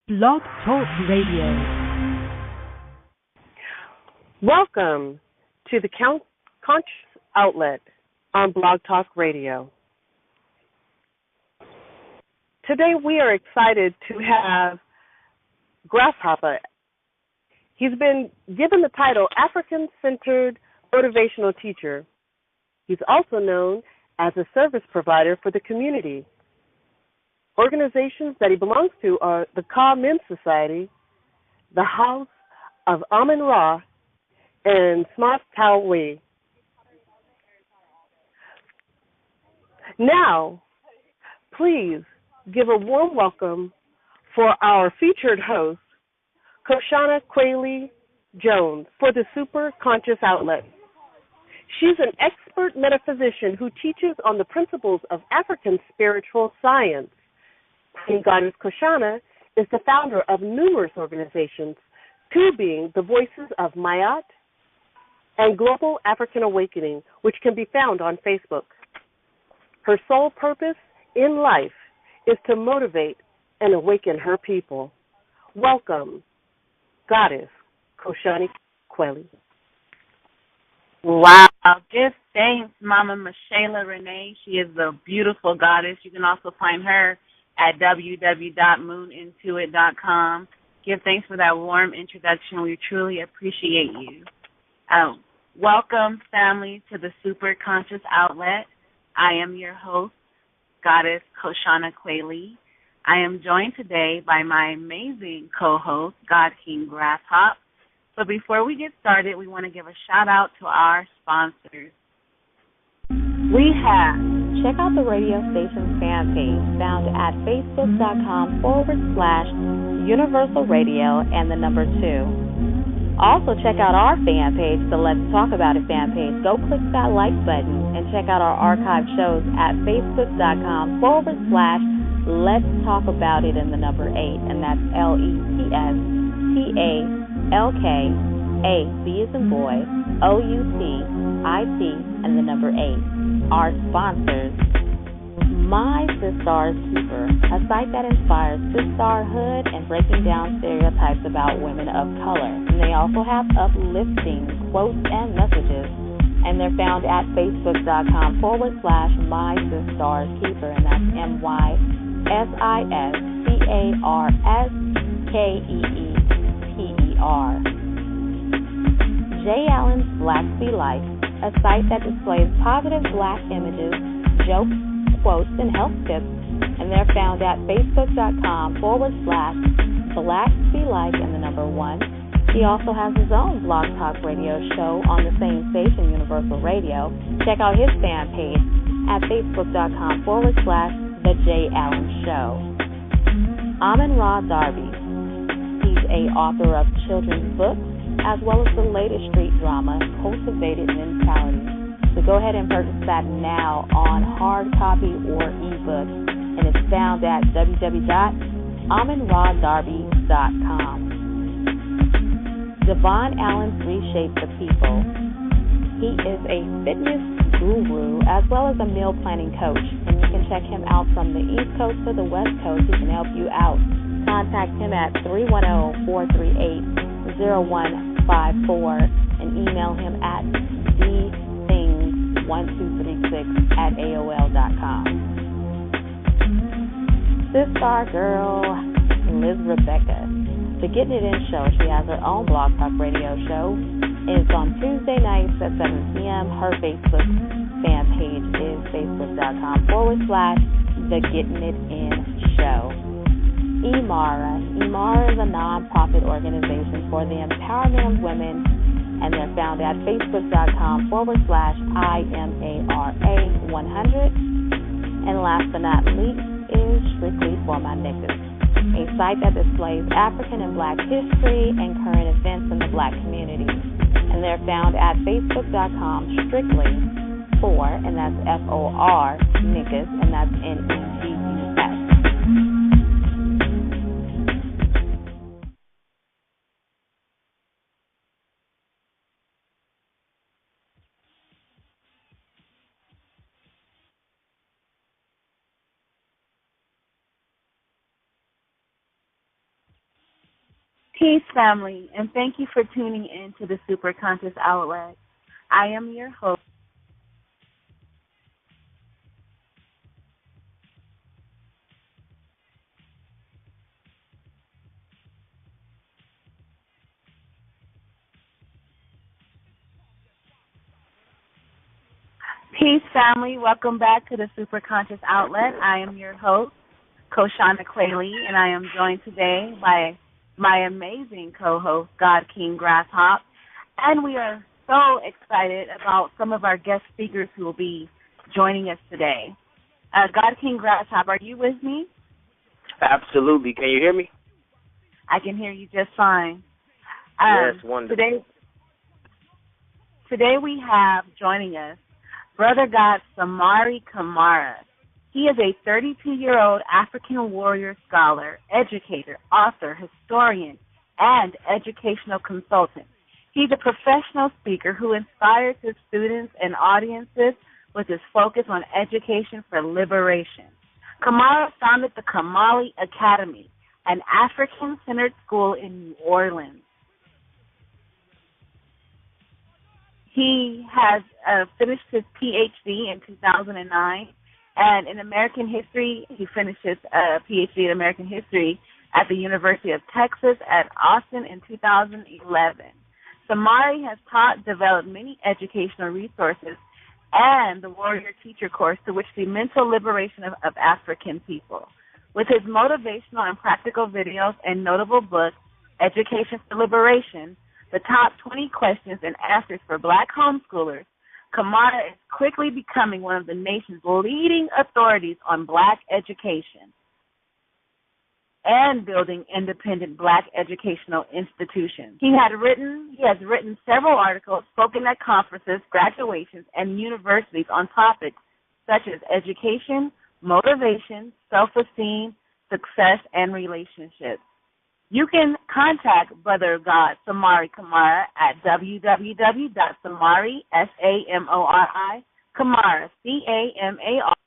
Blog Talk Radio. Welcome to the Conscious Outlet on Blog Talk Radio. Today we are excited to have Grasshopper. He's been given the title African-Centered Motivational Teacher. He's also known as a service provider for the community. Organizations that he belongs to are the Ka Men's Society, the House of Amun-Ra, and Smart Tawi. Now, please give a warm welcome for our featured host, Koshana Quayle Jones, for the Super Conscious Outlet. She's an expert metaphysician who teaches on the principles of African spiritual science. Queen Goddess Koshana is the founder of numerous organizations, two being the Voices of Mayat and Global African Awakening, which can be found on Facebook. Her sole purpose in life is to motivate and awaken her people. Welcome, Goddess Koshana Quayle. Wow. Give thanks, Mama Michela Renee. She is a beautiful goddess. You can also find her at www.moonintuit.com. Give thanks for that warm introduction. We truly appreciate you. Welcome, family, to the Super Conscious Outlet. I am your host, Goddess Koshana Quayle. I am joined today by my amazing co-host, God King Grasshop. So before we get started, we want to give a shout-out to our sponsors. We have check out the radio station's fan page found at facebook.com/Universal Radio and the number 2. Also check out our fan page, the Let's Talk About It fan page. Go click that like button and check out our archived shows at facebook.com/Let's Talk About It and the number 8. And that's LETSTALKA, B as in boy, OUTIT, and the number 8. Our sponsors, My Sistar's Keeper, a site that inspires sisterhood and breaking down stereotypes about women of color. And they also have uplifting quotes and messages. And they're found at facebook.com/My Sistar's Keeper, and that's MYSISTARSKEEPER. J. Allen's Black Be Life, a site that displays positive black images, jokes, quotes, and health tips, and they're found at facebook.com/blackbelike and the number 1. He also has his own Blog Talk Radio show on the same station, Universal Radio. Check out his fan page at facebook.com/The J. Allen Show. Amun-Ra Darby. He's a author of children's books, as well as the latest street drama, Cultivated Mentality. So go ahead and purchase that now on hard copy or ebook, and it's found at www.amunradarby.com. Devon Allen's Reshape the People. He is a fitness guru as well as a meal planning coach, and you can check him out from the East Coast to the West Coast. He can help you out. Contact him at 310-438-0154 and email him at dthings1236@aol.com. Sister Girl, Liz Rebecca. The Getting It In show, she has her own Blog Talk Radio show. It's on Tuesday nights at 7 p.m. Her Facebook fan page is facebook.com/The Getting It In show. Imara. Imara is a non-profit organization for the empowerment of women, and they're found at facebook.com/IMARA100. And last but not least is Strictly for My Niggas, a site that displays African and Black history and current events in the Black community. And they're found at facebook.com/strictly4, and that's FOR, niggas, and that's NEGUS. Peace, family, and thank you for tuning in to the Superconscious Outlet. I am your host. Peace, family. Welcome back to the Superconscious Outlet. I am your host, Koshana Quayle, and I am joined today by my amazing co-host, God King Grasshop. And we are so excited about some of our guest speakers who will be joining us today. God King Grasshop, are you with me? Absolutely. Can you hear me? I can hear you just fine. Yes, wonderful. Today we have joining us Brother God Samari Kamara. He is a 32-year-old African warrior scholar, educator, author, historian, and educational consultant. He's a professional speaker who inspires his students and audiences with his focus on education for liberation. Kamara founded the Kamali Academy, an African-centered school in New Orleans. He has finished his PhD in 2009, and in American history, he finished his PhD in American history at the University of Texas at Austin in 2011. Samari has taught, developed many educational resources and the Warrior Teacher course to which the mental liberation of African people. With his motivational and practical videos and notable book, Education for Liberation, the top 20 questions and answers for Black homeschoolers, Kamara is quickly becoming one of the nation's leading authorities on Black education and building independent Black educational institutions. He has written several articles, spoken at conferences, graduations, and universities on topics such as education, motivation, self-esteem, success, and relationships. You can contact Brother God Samari Kamara at www.samari, S-A-M-O-R-I, Kamara, C-A-M-A-R.com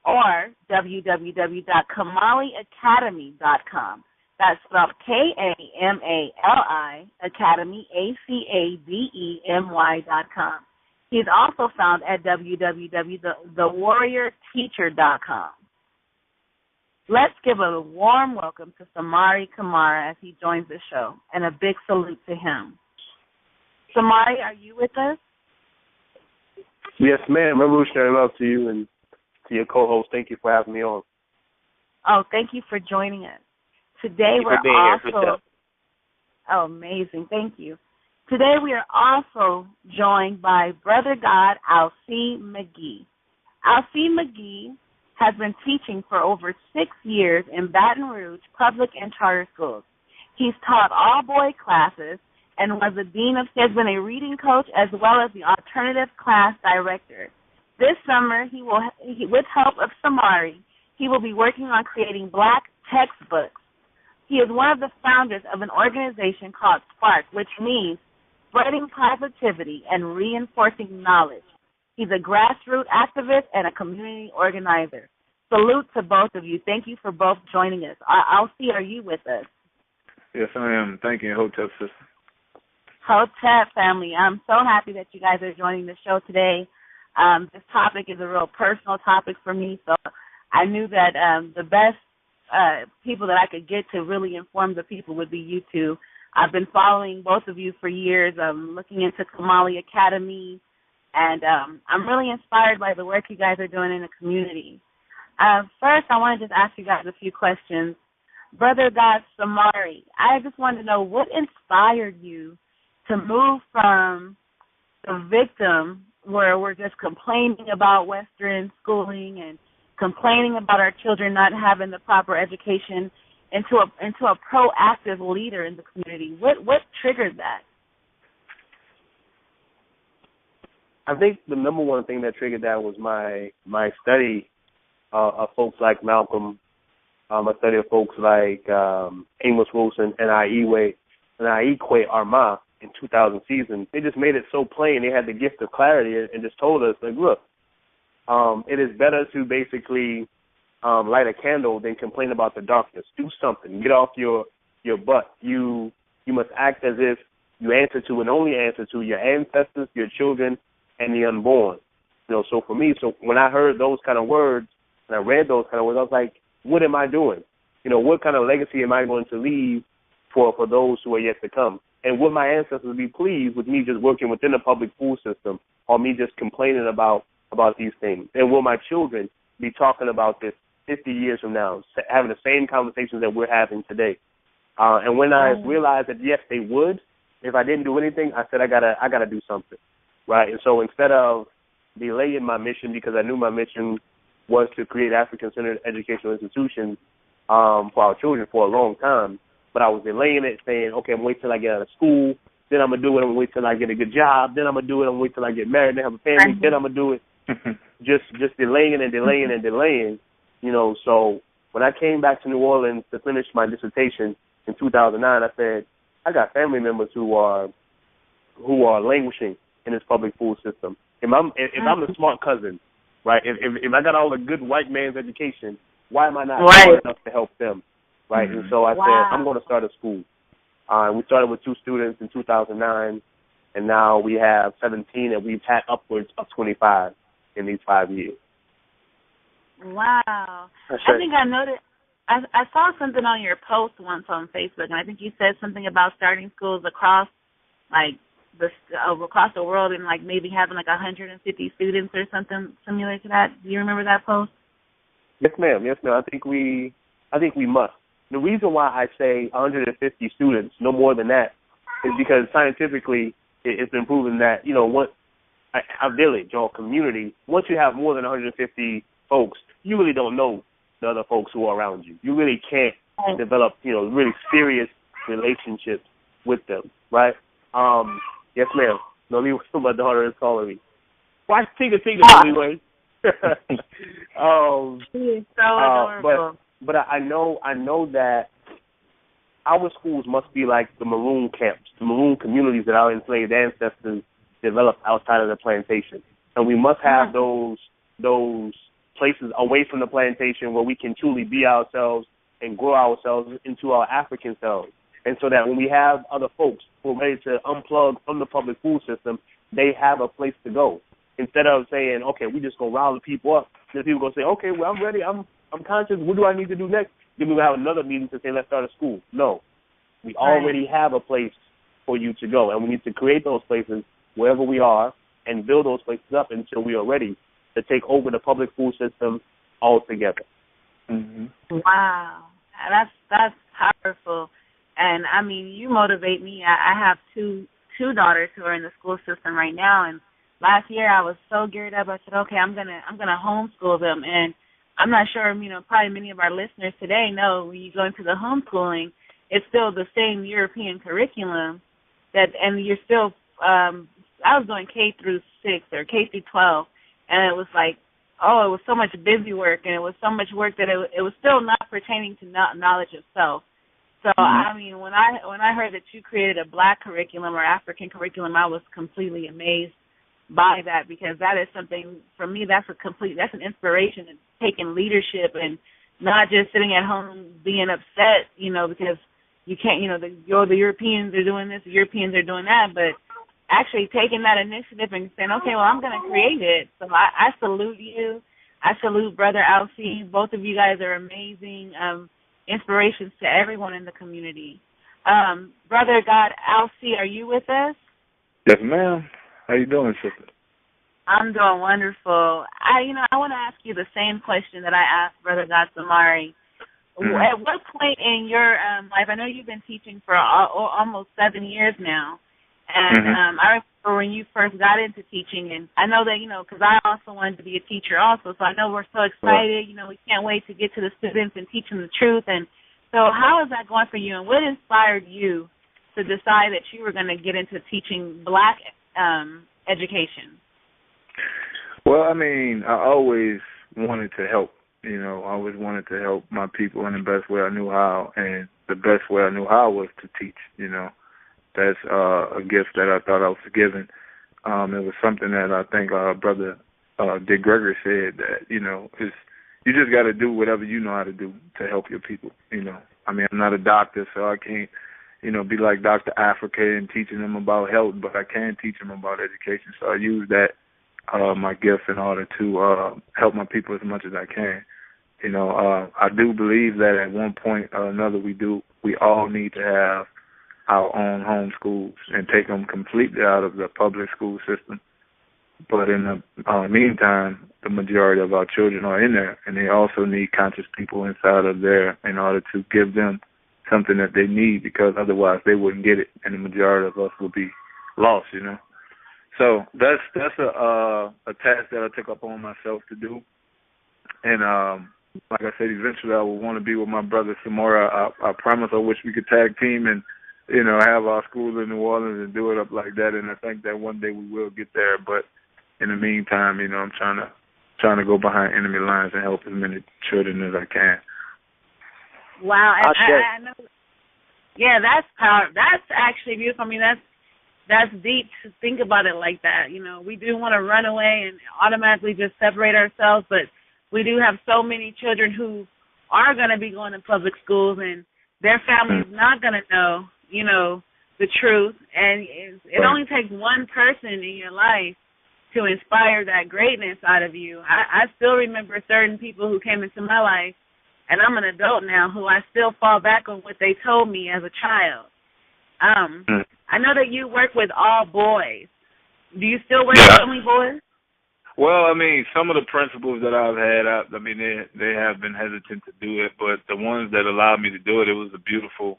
or www.kamaliacademy.com. That's spelled K-A-M-A-L-I, Academy, A-C-A-D-E-M-Y.com. He's also found at www.thewarriorteacher.com. Let's give a warm welcome to Samari Kamara as he joins the show, and a big salute to him. Samari, are you with us? Yes, ma'am. Revolutionary love to you and to your co-host. Thank you for having me on. Oh, thank you for joining us. Today we're also... Oh, amazing. Thank you. Today we are also joined by Brother God Alcee McGee. Alcee McGee has been teaching for over 6 years in Baton Rouge public and charter schools. He's taught all-boy classes and was the dean of, has been a reading coach as well as the alternative class director. This summer, with help of Samari, he will be working on creating Black textbooks. He is one of the founders of an organization called SPARK, which means spreading positivity and reinforcing knowledge. He's a grassroots activist and a community organizer. Salute to both of you. Thank you for both joining us. Alcee, are you with us? Yes, I am. Thank you, Hotep sister. Hotep family, I'm so happy that you guys are joining the show today. This topic is a real personal topic for me, so I knew that the best people that I could get to really inform the people would be you two. I've been following both of you for years, looking into Kamali Academy, and I'm really inspired by the work you guys are doing in the community. First, I want to just ask you guys a few questions. Brother God Samari, I just wanted to know what inspired you to move from the victim where we're just complaining about Western schooling and complaining about our children not having the proper education into a proactive leader in the community. What triggered that? I think the number one thing that triggered that was my study of folks like Malcolm. I study of folks like Amos Wilson and Ikwe Armah in 2000 season. They just made it so plain. They had the gift of clarity and just told us, like, look, it is better to basically light a candle than complain about the darkness. Do something. Get off your your but. You must act as if you answer to and only answer to your ancestors, your children, and the unborn. So for me, when I heard those kind of words and I read those kind of words, I was like, what am I doing? What kind of legacy am I going to leave for those who are yet to come? And would my ancestors be pleased with me just working within the public school system or me just complaining about these things? And will my children be talking about this 50 years from now, having the same conversations that we're having today? And when I realized that, yes, they would, if I didn't do anything, I said, I gotta do something, right? And so instead of delaying my mission, because I knew my mission was to create African-centered educational institutions for our children for a long time, but I was delaying it, saying, okay, I'm waiting till I get out of school, then I'm going to do it, I'm going to wait till I get a good job, then I'm going to do it, I'm going to wait till I get married, then have a family, then I'm going to do it. just delaying and delaying and delaying, So when I came back to New Orleans to finish my dissertation in 2009, I said, I got family members who are languishing in this public school system. If I'm the smart cousin, right? If I got all the good white man's education, why am I not smart enough to help them, right? And so I said, I'm going to start a school. We started with 2 students in 2009, and now we have 17, and we've had upwards of 25 in these 5 years. Wow. I think I noticed. I saw something on your post once on Facebook, and I think you said something about starting schools across, across the world, and maybe having 150 students or something similar to that. Do you remember that post? Yes, ma'am. I think we must. The reason why I say 150 students, no more than that, is because scientifically it's been proven that once a village or community, once you have more than 150 folks, you really don't know the other folks who are around you. You really can't develop, really serious relationships with them, right? Yes, ma'am. No, my daughter is calling me. Why take a anyway? She's so adorable. But I know that our schools must be like the Maroon camps, the Maroon communities that our enslaved ancestors developed outside of the plantation, and we must have those places away from the plantation where we can truly be ourselves and grow ourselves into our African selves. And so that when we have other folks who are ready to unplug from the public school system, they have a place to go. Instead of saying, okay, we just going to rile the people up, then people going to say, okay, well, I'm ready, I'm conscious, what do I need to do next? Then we'll have another meeting to say, let's start a school. No. We already have a place for you to go, and we need to create those places wherever we are and build those places up until we are ready to take over the public school system altogether. Mm-hmm. Wow. That's powerful. And, I mean, you motivate me. I have two daughters who are in the school system right now, and last year I was so geared up. I said, okay, I'm gonna homeschool them. And I'm not sure, probably many of our listeners today know when you go into the homeschooling, it's still the same European curriculum and you're still, I was doing K through 6 or K through 12, and it was it was so much busy work, and it was so much work that it was still not pertaining to knowledge of self. So, I mean, when I heard that you created a Black curriculum or African curriculum, I was completely amazed by that, because that is something, for me, that's an inspiration, and taking leadership and not just sitting at home being upset, because you can't, the Europeans are doing this, the Europeans are doing that, but actually taking that initiative and saying, okay, well, I'm going to create it. So I salute you. I salute Brother Alcee. Both of you guys are amazing inspirations to everyone in the community. Brother God Alcee, are you with us? Yes, ma'am. How you doing, sister? I'm doing wonderful. I want to ask you the same question that I asked Brother God Samari. At what point in your life, I know you've been teaching for almost 7 years now, and I remember when you first got into teaching, and I know that, because I also wanted to be a teacher also, so I know we're so excited, we can't wait to get to the students and teach them the truth. And so how is that going for you, and what inspired you to decide that you were going to get into teaching Black education? Well, I mean, I always wanted to help. I always wanted to help my people in the best way I knew how, and the best way I knew how was to teach. That's a gift that I thought I was given. It was something that I think Brother Dick Gregory said, that, you just got to do whatever you know how to do to help your people, I mean, I'm not a doctor, so I can't, be like Dr. Africa and teaching them about health, but I can teach them about education. So I use that, my gift in order to help my people as much as I can. I do believe that at one point or another we all need to have our own home schools and take them completely out of the public school system. But in the meantime, the majority of our children are in there, and they also need conscious people inside of there in order to give them something that they need, because otherwise they wouldn't get it, and the majority of us will be lost, So that's a task that I took up on myself to do. And like I said, eventually I will want to be with my brother Samora. I promise I wish we could tag team and, have our school in New Orleans and do it up like that. And I think that one day we will get there. But in the meantime, I'm trying to go behind enemy lines and help as many children as I can. Wow, I know. Yeah, that's power. That's actually beautiful. I mean, that's deep to think about it like that. We do want to run away and automatically just separate ourselves, but we do have so many children who are going to be going to public schools, and their family's not going to know, the truth. And it only takes one person in your life to inspire that greatness out of you. I still remember certain people who came into my life, and I'm an adult now, who I still fall back on what they told me as a child. I know that you work with all boys. Do you still work with only boys? Well, I mean, some of the principals that I've had, they have been hesitant to do it, but the ones that allowed me to do it, it was a beautiful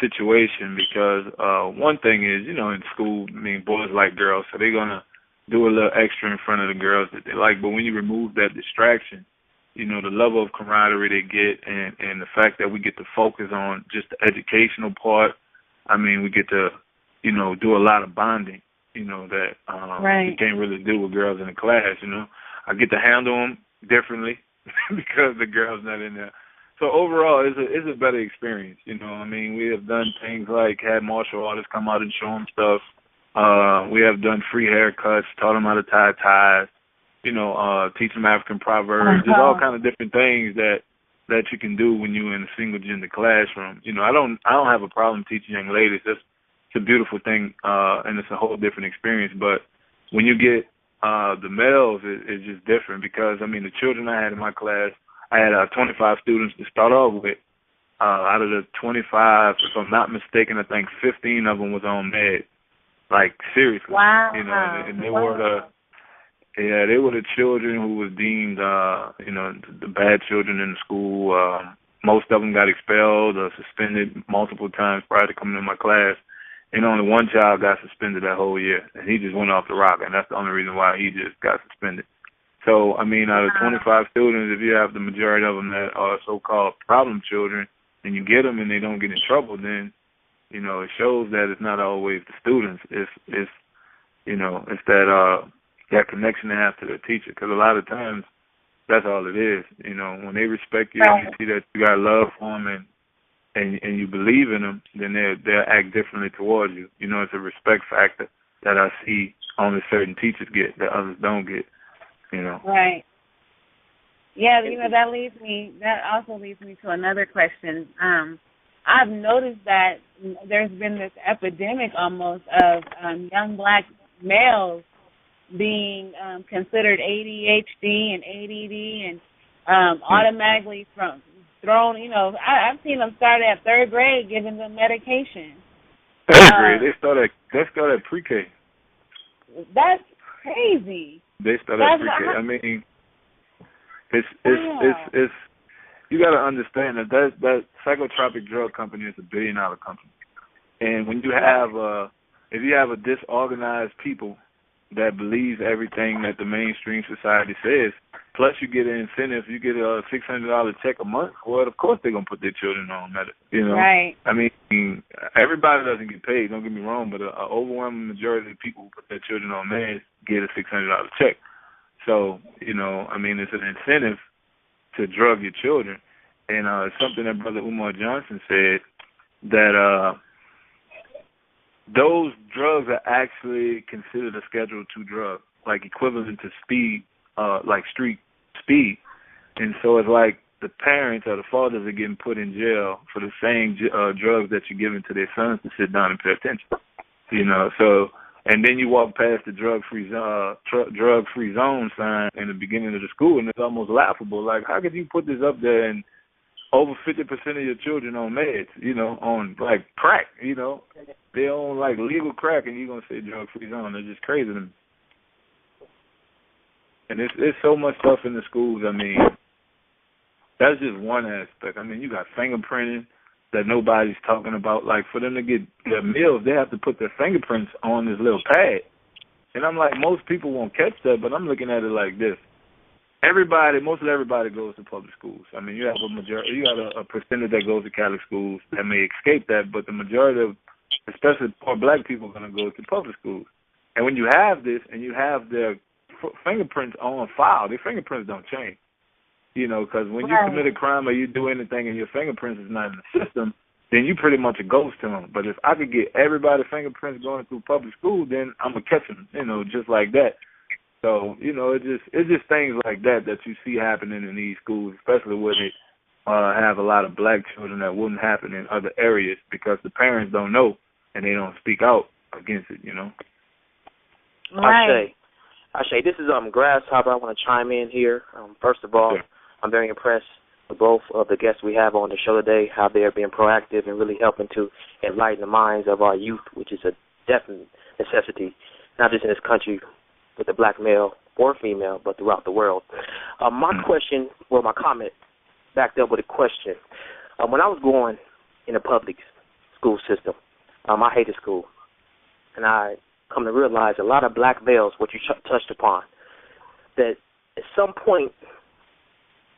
situation, because one thing is, in school, boys like girls, so they're going to do a little extra in front of the girls that they like, but when you remove that distraction, the level of camaraderie they get, and the fact that we get to focus on just the educational part, we get to, do a lot of bonding, that you can't really do with girls in the class, I get to handle them differently because the girl's not in there. So overall, it's a better experience, We have done things like had martial artists come out and show them stuff. We have done free haircuts, taught them how to tie ties, teach them African proverbs. There's all kind of different things that you can do when you're in a single gender classroom. I don't have a problem teaching young ladies. It's a beautiful thing, and it's a whole different experience. But when you get the males, it's just different, because the children I had in my class, I had 25 students to start off with. Out of the 25, if I'm not mistaken, I think 15 of them was on med. Like, seriously. Wow. And they were they were the children who was deemed, the bad children in the school. Most of them got expelled or suspended multiple times prior to coming in my class. And only one child got suspended that whole year, and he just went off the rock, and that's the only reason why he just got suspended. So, out of 25 students, if you have the majority of them that are so-called problem children, and you get them and they don't get in trouble, then, it shows that it's not always the students. It's that connection they have to their teacher, because a lot of times that's all it is. When they respect you and you see that you got love for them and you believe in them, then they'll act differently towards you. It's a respect factor that I see only certain teachers get that others don't get. Right. Yeah, that also leads me to another question. I've noticed that there's been this epidemic almost of young black males being considered ADHD and ADD and automatically thrown, I've seen them start at third grade giving them medication. Third grade? They start at pre-K. That's crazy. They start at pre-K. It's you got to understand that psychotropic drug company is $1 billion company, and when you have if you have a disorganized people that believes everything that the mainstream society says, plus you get an incentive, you get a $600 check a month, well, of course they're going to put their children on that, Right. Everybody doesn't get paid, don't get me wrong, but an overwhelming majority of the people who put their children on meds get a $600 check. So, it's an incentive to drug your children. And it's something that Brother Umar Johnson said, that those drugs are actually considered a Schedule II drug, like equivalent to speed, like street speed. And so it's like the parents or the fathers are getting put in jail for the same drugs that you're giving to their sons to sit down and pay attention. You know, so, and then you walk past the drug-free zone sign in the beginning of the school, and it's almost laughable. Like, how could you put this up there and over 50% of your children on meds, you know, on, like, crack, you know? They own, like, legal crack, and you're going to say drug-free zone. It's just crazy to me. And it's so much stuff in the schools. I mean, that's just one aspect. I mean, you got fingerprinting that nobody's talking about. Like, for them to get their meals, they have to put their fingerprints on this little pad. And I'm like, most people won't catch that, but I'm looking at it like this. Mostly everybody goes to public schools. I mean, you have a percentage that goes to Catholic schools that may escape that, but the majority of, especially poor black people, are going to go to public schools. And when you have this and you have their fingerprints on file, their fingerprints don't change. You know, because when you commit a crime or you do anything and your fingerprints is not in the system, then you pretty much a ghost to them. But if I could get everybody's fingerprints going through public school, then I'm going to catch them, you know, just like that. So, you know, it's just things like that you see happening in these schools, especially when they have a lot of black children that wouldn't happen in other areas because the parents don't know and they don't speak out against it, you know. Right. Ashay, this is Grasshopper. I want to chime in here. First of all, sure. I'm very impressed with both of the guests we have on the show today, how they are being proactive and really helping to enlighten the minds of our youth, which is a definite necessity, not just in this country with the black male or female, but throughout the world. My comment backed up with a question. When I was going in the public school system, I hated school, and I come to realize a lot of black males, what you touched upon, that at some point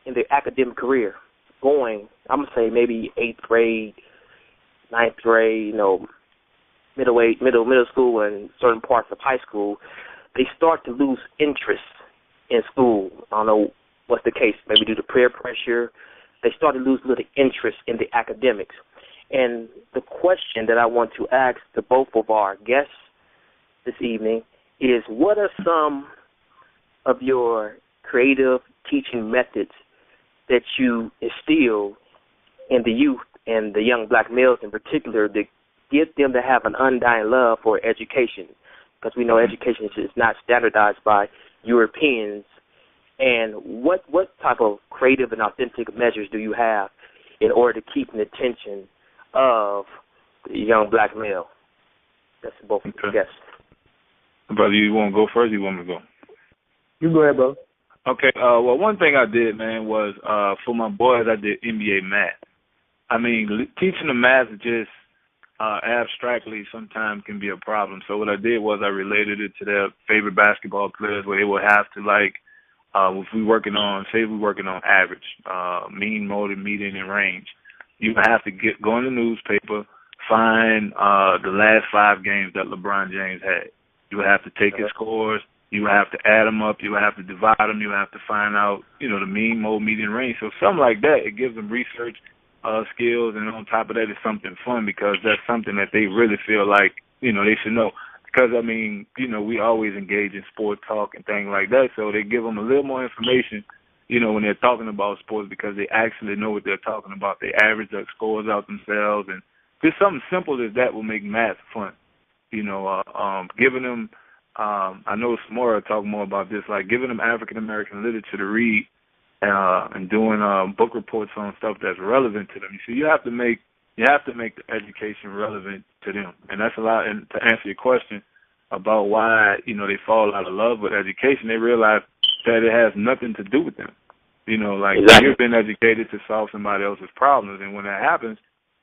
in their academic career, I'm going to say maybe 8th grade, 9th grade, you know, middle school and certain parts of high school, they start to lose interest in school. I don't know what's the case, maybe due to peer pressure. They start to lose a little interest in the academics. And the question that I want to ask to both of our guests this evening is, what are some of your creative teaching methods that you instill in the youth and the young black males in particular to get them to have an undying love for education? Because we know education is not standardized by Europeans. And what type of creative and authentic measures do you have in order to keep the attention of the young black male? That's both of the guests. Brother, you want to go first or you want me to go? You go ahead, bro. Okay. Well, one thing I did, man, was for my boys, I did NBA math. I mean, teaching them math just abstractly sometimes can be a problem. So what I did was I related it to their favorite basketball players, where they would have to, like, if we're working on average, mean, mode, median, and range, you have to go in the newspaper, find the last 5 games that LeBron James had. You would have to take his scores. You would have to add them up. You would have to divide them. You would have to find out, you know, the mean, mode, median, range. So something like that, it gives them research skills, and on top of that, it's something fun because that's something that they really feel like, you know, they should know. Because, I mean, you know, we always engage in sport talk and things like that, so they give them a little more information, you know, when they're talking about sports because they actually know what they're talking about. They average their scores out themselves, and just something simple as that will make math fun. You know, giving them, I know Samora talk more about this, like giving them African-American literature to read and doing book reports on stuff that's relevant to them. You see, you have to make the education relevant to them, and that's a lot. And to answer your question about why, you know, they fall out of love with education, they realize that it has nothing to do with them. You know, like you've been educated to solve somebody else's problems, and when that happens,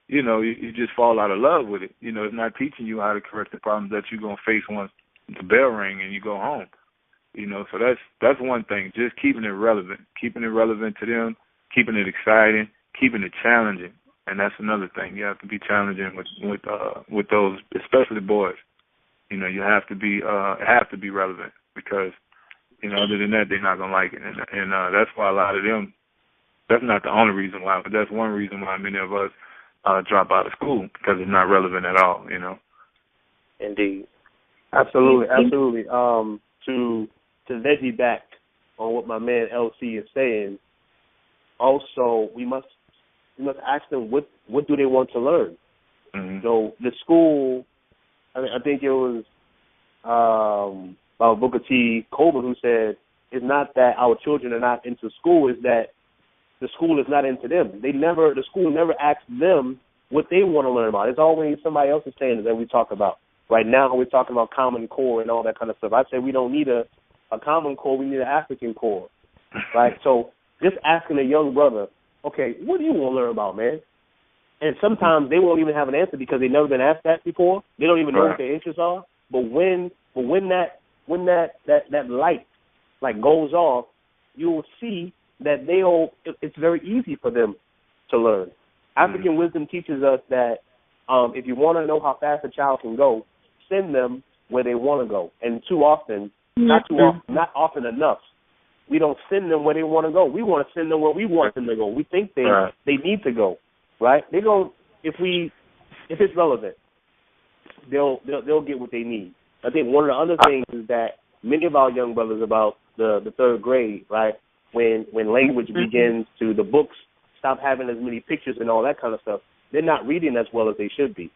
you know, you just fall out of love with it. You know, it's not teaching you how to correct the problems that you're going to face once the bell ring and you go home. You know, so that's one thing, just keeping it relevant to them, keeping it exciting, keeping it challenging. And that's another thing. You have to be challenging with those, especially boys. You know, you have to be relevant because, you know, other than that, they're not gonna like it. And that's why a lot of them. That's not the only reason why, but that's one reason why many of us drop out of school because it's not relevant at all. You know. Indeed. Absolutely. To veggie back on what my man LC is saying. also we must ask them what do they want to learn. So the school, I think it was Booker T. Colbert who said, it's not that our children are not into school, it's that the school is not into them. The school never asks them what they want to learn about. It's always somebody else is saying that we talk about. Right now we're talking about Common Core and all that kind of stuff. I say we don't need a Common Core, we need an African Core. Right? So just asking a young brother, okay, what do you want to learn about, man? And sometimes they won't even have an answer because they've never been asked that before. They don't even know what their interests are. But when that light goes off, you will see that it's very easy for them to learn. African wisdom teaches us that if you want to know how fast a child can go, send them where they want to go. And not often enough, we don't send them where they want to go. We want to send them where we want them to go. We think they need to go, right? They go if it's relevant, they'll get what they need. I think one of the other things is that many of our young brothers about the third grade, right, when language begins to, the books stop having as many pictures and all that kind of stuff, they're not reading as well as they should be,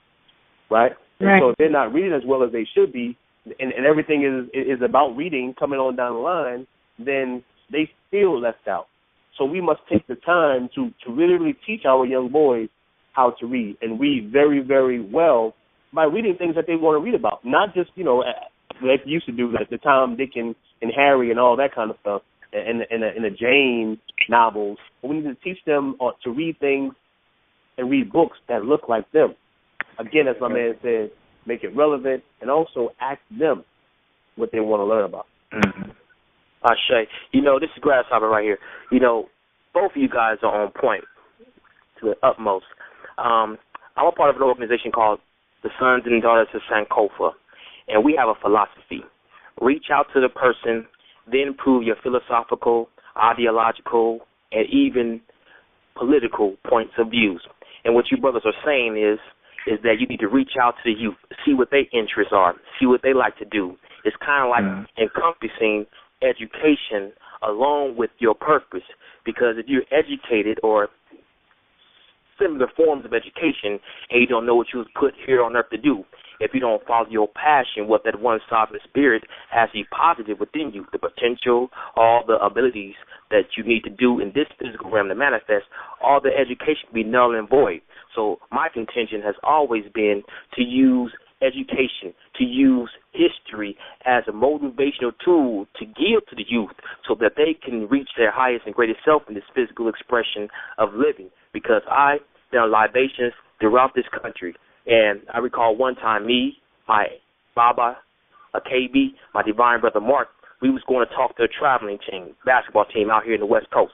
right? And so if they're not reading as well as they should be, and everything is about reading coming on down the line, then they feel left out. So we must take the time to really, really teach our young boys how to read, and read very, very well by reading things that they want to read about, not just, like they used to do, like the Tom, Dick, and Harry and all that kind of stuff, and the Jane novels. But we need to teach them to read things and read books that look like them. Again, as my man said, make it relevant, and also ask them what they want to learn about. Ashe. This is Grasshopper right here. Both of you guys are on point to the utmost. I'm a part of an organization called the Sons and Daughters of Sankofa, and we have a philosophy. Reach out to the person, then prove your philosophical, ideological, and even political points of views. And what you brothers are saying is that you need to reach out to the youth, see what their interests are, see what they like to do. It's kind of like encompassing education along with your purpose, because if you're educated or similar forms of education and you don't know what you was put here on earth to do, if you don't follow your passion, what that one sovereign spirit has deposited within you, the potential, all the abilities that you need to do in this physical realm to manifest, all the education can be null and void. So my contention has always been to use education, to use history as a motivational tool to give to the youth so that they can reach their highest and greatest self in this physical expression of living. Because I've done libations throughout this country, and I recall one time me, my Baba, a KB, my divine brother Mark, we was going to talk to a traveling team, basketball team out here in the West Coast.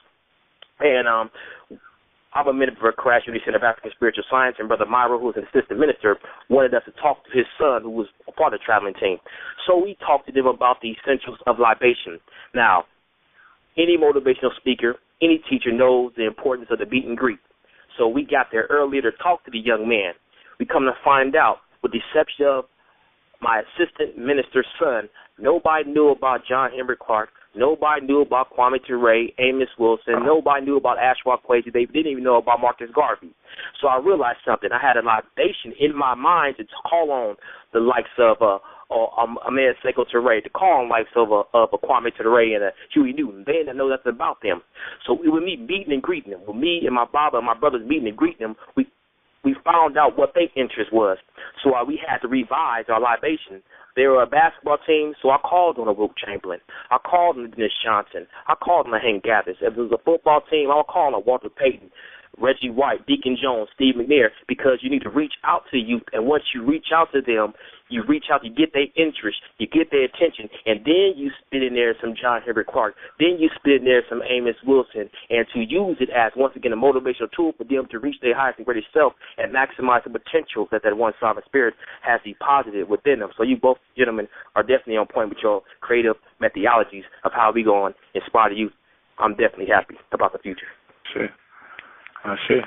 And I'm a member of Crash Unity Center of African Spiritual Science, and Brother Myra, who was an assistant minister, wanted us to talk to his son, who was a part of the traveling team. So we talked to them about the essentials of libation. Now, any motivational speaker, any teacher knows the importance of the meet and greet. So we got there earlier to talk to the young man. We come to find out, with the exception of my assistant minister's son, nobody knew about John Henry Clark. Nobody knew about Kwame Ture, Amos Wilson. Nobody knew about Ashwa Kwesi. They didn't even know about Marcus Garvey. So I realized something. I had a libation in my mind to call on the likes of Ahmed Sekou Touré, to call on the likes of a Kwame Ture and a Huey Newton. They didn't know nothing about them. So with me meeting and greeting them, with me and my Baba and my brothers meeting and greeting them, we found out what their interest was. So we had to revise our libation. They were a basketball team, so I called on a Wilt Chamberlain. I called on Dennis Johnson. I called on a Hank Gathers. If it was a football team, I would call on Walter Payton, Reggie White, Deacon Jones, Steve McNair, because you need to reach out to the youth. And once you reach out to them, you reach out, you get their interest, you get their attention, and then you spit in there some John Henry Clark. Then you spit in there some Amos Wilson, and to use it as, once again, a motivational tool for them to reach their highest and greatest self and maximize the potential that one sovereign spirit has deposited within them. So you both gentlemen are definitely on point with your creative methodologies of how we go on inspire the youth. I'm definitely happy about the future. Sure. Sure.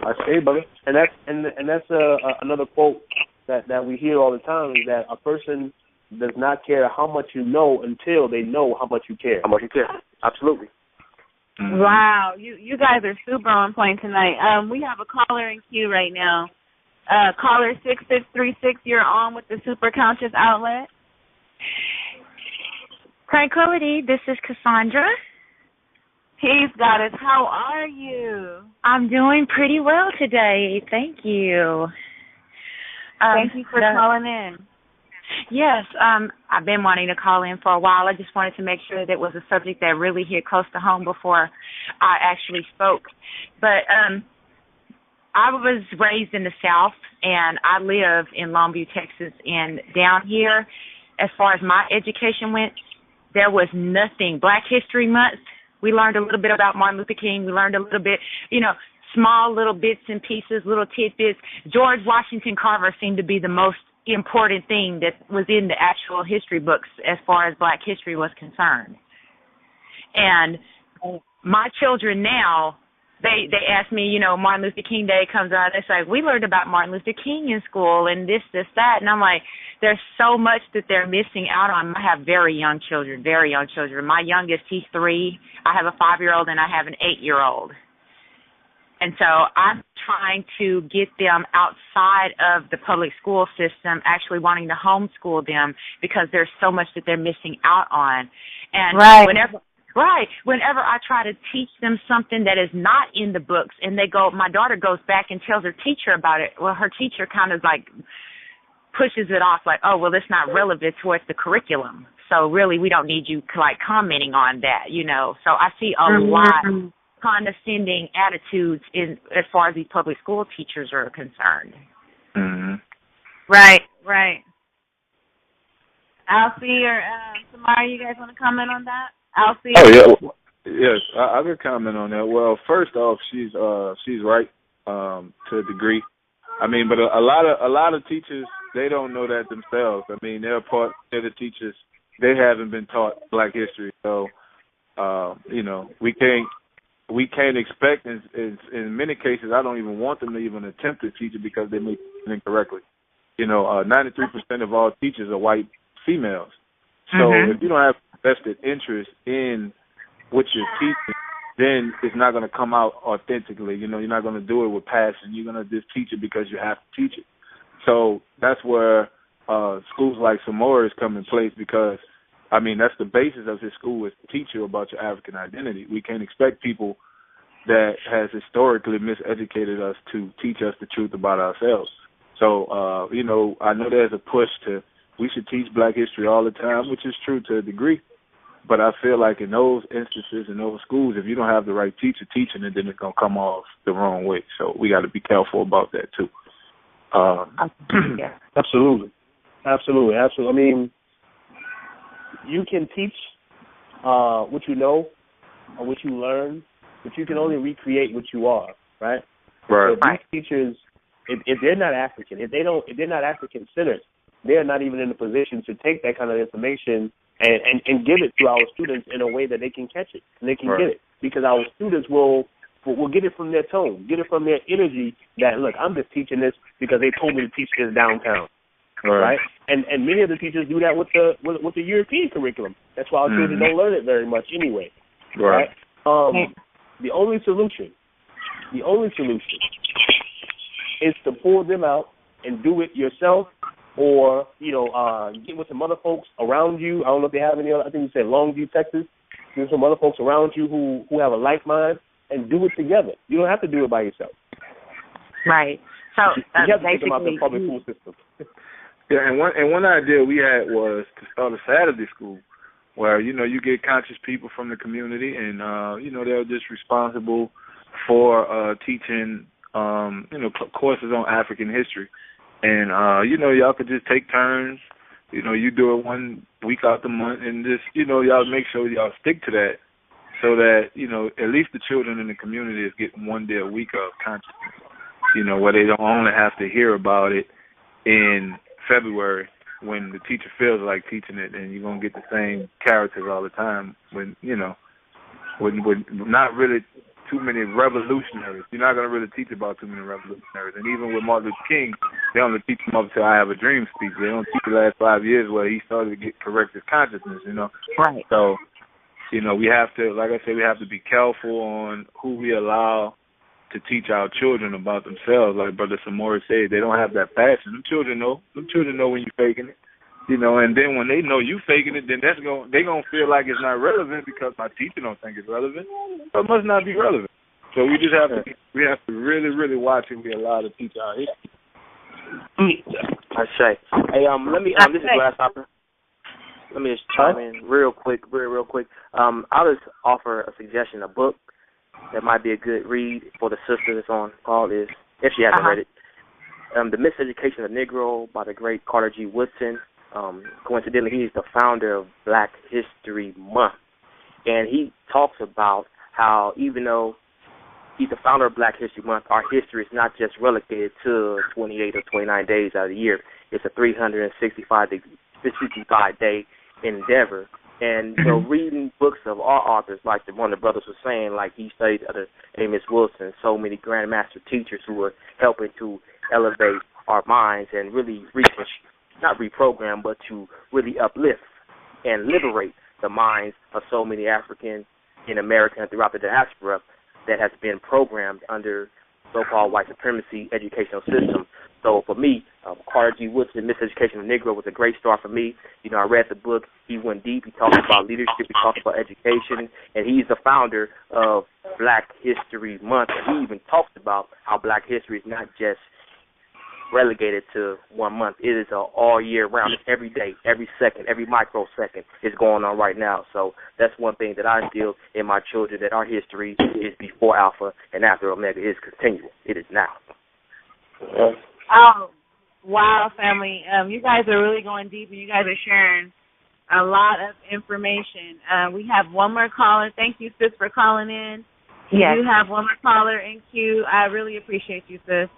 I say, brother, and that's another quote that we hear all the time, is that a person does not care how much you know until they know how much you care. How much you care. Absolutely. Mm-hmm. Wow, you guys are super on point tonight. We have a caller in queue right now. Caller 6636, you're on with the Super Conscious Outlet. Tranquility, this is Cassandra. Peace, Goddess. How are you? I'm doing pretty well today. Thank you. Thank you for calling in. Yes, I've been wanting to call in for a while. I just wanted to make sure that it was a subject that really hit close to home before I actually spoke. But I was raised in the South, and I live in Longview, Texas. And down here, as far as my education went, there was nothing. Black History Month, we learned a little bit about Martin Luther King. We learned a little bit, small little bits and pieces, little tidbits. George Washington Carver seemed to be the most important thing that was in the actual history books as far as Black history was concerned. And my children now, they ask me, Martin Luther King Day comes out, they say, we learned about Martin Luther King in school and this, that. And I'm like, there's so much that they're missing out on. I have very young children. My youngest, he's 3. I have a 5-year-old and I have an 8-year-old. And so I'm trying to get them outside of the public school system, actually wanting to homeschool them because there's so much that they're missing out on. And whenever I try to teach them something that is not in the books, and my daughter goes back and tells her teacher about it, well, her teacher kind of like pushes it off like, oh, well, it's not relevant towards the curriculum. So really we don't need you like commenting on that, So I see a lot condescending attitudes as far as these public school teachers are concerned. Mm-hmm. Right. Alfie or Samara, you guys want to comment on that? Alfie? Oh, yeah. Yes, I could comment on that. Well, first off, she's right to a degree. I mean, but a lot of teachers, they don't know that themselves. I mean, they're the teachers. They haven't been taught Black history, so we can't expect. In many cases, I don't even want them to even attempt to teach it because they may teach it incorrectly. 93% of all teachers are white females. So if you don't have vested interest in what you're teaching, then it's not going to come out authentically. You're not going to do it with passion. You're going to just teach it because you have to teach it. So that's where schools like Samora come in place because, I mean, that's the basis of his school is to teach you about your African identity. We can't expect people that has historically miseducated us to teach us the truth about ourselves. So, I know there's a push we should teach Black history all the time, which is true to a degree. But I feel like in those instances, in those schools, if you don't have the right teacher teaching it, then it's going to come off the wrong way. So we got to be careful about that, too. Absolutely. I mean, you can teach what you know or what you learn, but you can only recreate what you are, right? Right. So these teachers, if they're not African, if they're not African-centered, they're not even in a position to take that kind of information and give it to our students in a way that they can catch it and they can get it. Because our students will get it from their tone, get it from their energy that, look, I'm just teaching this because they told me to teach this downtown. Right? And many of the teachers do that with the European curriculum. That's why our children don't learn it very much anyway. Right? The only solution is to pull them out and do it yourself, or get with some other folks around you. I don't know if they have any other. I think you said Longview, Texas. There's some other folks around you who have a like mind, and do it together. You don't have to do it by yourself. Right. So you have to take them out of the public school system. Yeah, and one idea we had was to start a Saturday school where, you get conscious people from the community and, they're just responsible for teaching, courses on African history. And, y'all could just take turns. You do it 1 week out the month and just, y'all make sure y'all stick to that so that, at least the children in the community is getting 1 day a week of consciousness, where they don't only have to hear about it in February when the teacher feels like teaching it, and you're going to get the same characters all the time when not really too many revolutionaries. You're not going to really teach about too many revolutionaries. And even with Martin Luther King, they only teach him up until I Have a Dream speech. They don't teach the last 5 years where he started to get correct his consciousness, you know. Right. So, you know, we have to, like I said, we have to be careful on who we allow to teach our children about themselves. Like Brother Samori said, they don't have that passion. Them children know when you're faking it. You know, and then when they know you faking it, then they're gonna feel like it's not relevant because my teacher don't think it's relevant. So it must not be relevant. So we just have to really, really watch who we allow to teach our history. I say. Hey, this is Grasshopper. Let me just chime in real quick. I'll just offer a suggestion, a book that might be a good read for the sister that's on call is, if she hasn't read it, The Miseducation of the Negro by the great Carter G. Woodson. Coincidentally, he's the founder of Black History Month. And he talks about how even though he's the founder of Black History Month, our history is not just relegated to 28 or 29 days out of the year. It's a 365-day endeavor. And you know, reading books of our authors, like the one the brothers was saying, like he studied under Amos Wilson, so many grandmaster teachers who are helping to elevate our minds and really not reprogram, but to really uplift and liberate the minds of so many Africans in America and throughout the diaspora that has been programmed under so-called white supremacy educational system. So for me, Carter G. Woodson, Miseducation of the Negro was a great start for me. You know, I read the book. He went deep. He talked about leadership. He talked about education. And he's the founder of Black History Month. And he even talks about how Black history is not just relegated to 1 month. It is all year round. It's every day, every second, every microsecond is going on right now. So that's one thing that I instill in my children, that our history is before Alpha and after Omega. It is continual. It is now. Oh, wow, family. You guys are really going deep, and you guys are sharing a lot of information. We have one more caller. Thank you, sis, for calling in. Yes. We do have one more caller in queue. I really appreciate you, sis.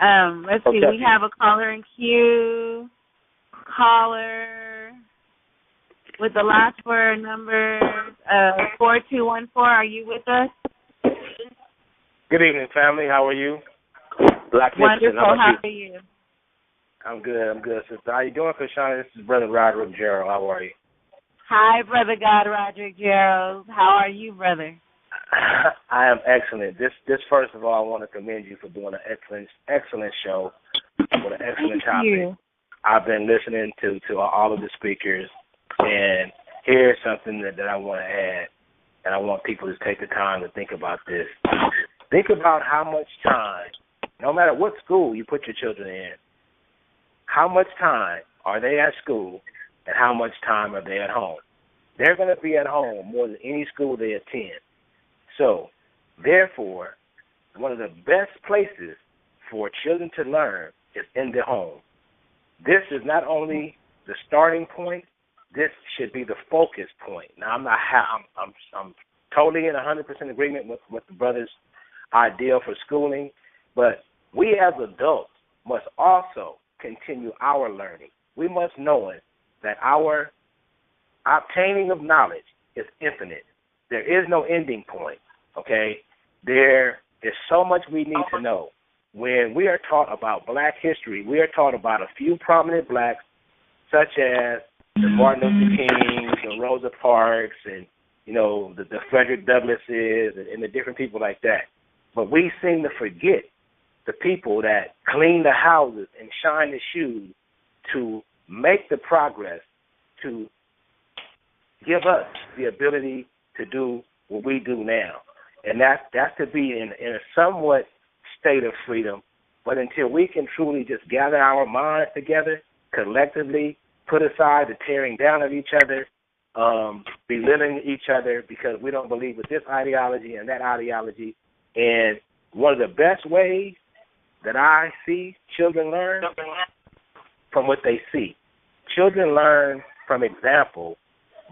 Let's see. We have a caller in queue. Caller with the last four numbers, 4214. Are you with us? Good evening, family. How are you? Black Wonderful. How are you? I'm good, sister. How you doing, Kashana? This is Brother Roderick Gerald. How are you? Hi, Brother God Roderick Gerald. How are you, brother? I am excellent. This first of all, I want to commend you for doing an excellent show with an excellent topic. You. I've been listening to all of the speakers, and here's something that I want to add, and I want people to take the time to think about this. Think about how much time, no matter what school you put your children in, how much time are they at school and how much time are they at home? They're going to be at home more than any school they attend. So, therefore, one of the best places for children to learn is in the home. This is not only the starting point, this should be the focus point. Now, I'm totally in 100% agreement with the brothers' ideal for schooling, but we as adults must also continue our learning. We must know that our obtaining of knowledge is infinite. There is no ending point, okay? There is so much we need to know. When we are taught about black history, we are taught about a few prominent blacks, such as the Martin Luther Kings, the Rosa Parks, and, you know, the Frederick Douglasses, and the different people like that. But we seem to forget the people that clean the houses and shine the shoes to make the progress, to give us the ability to do what we do now. And that's to be in a somewhat state of freedom. But until we can truly just gather our minds together, collectively, put aside the tearing down of each other, belittling each other because we don't believe with this ideology and that ideology. And one of the best ways that I see children learn from what they see. Children learn from example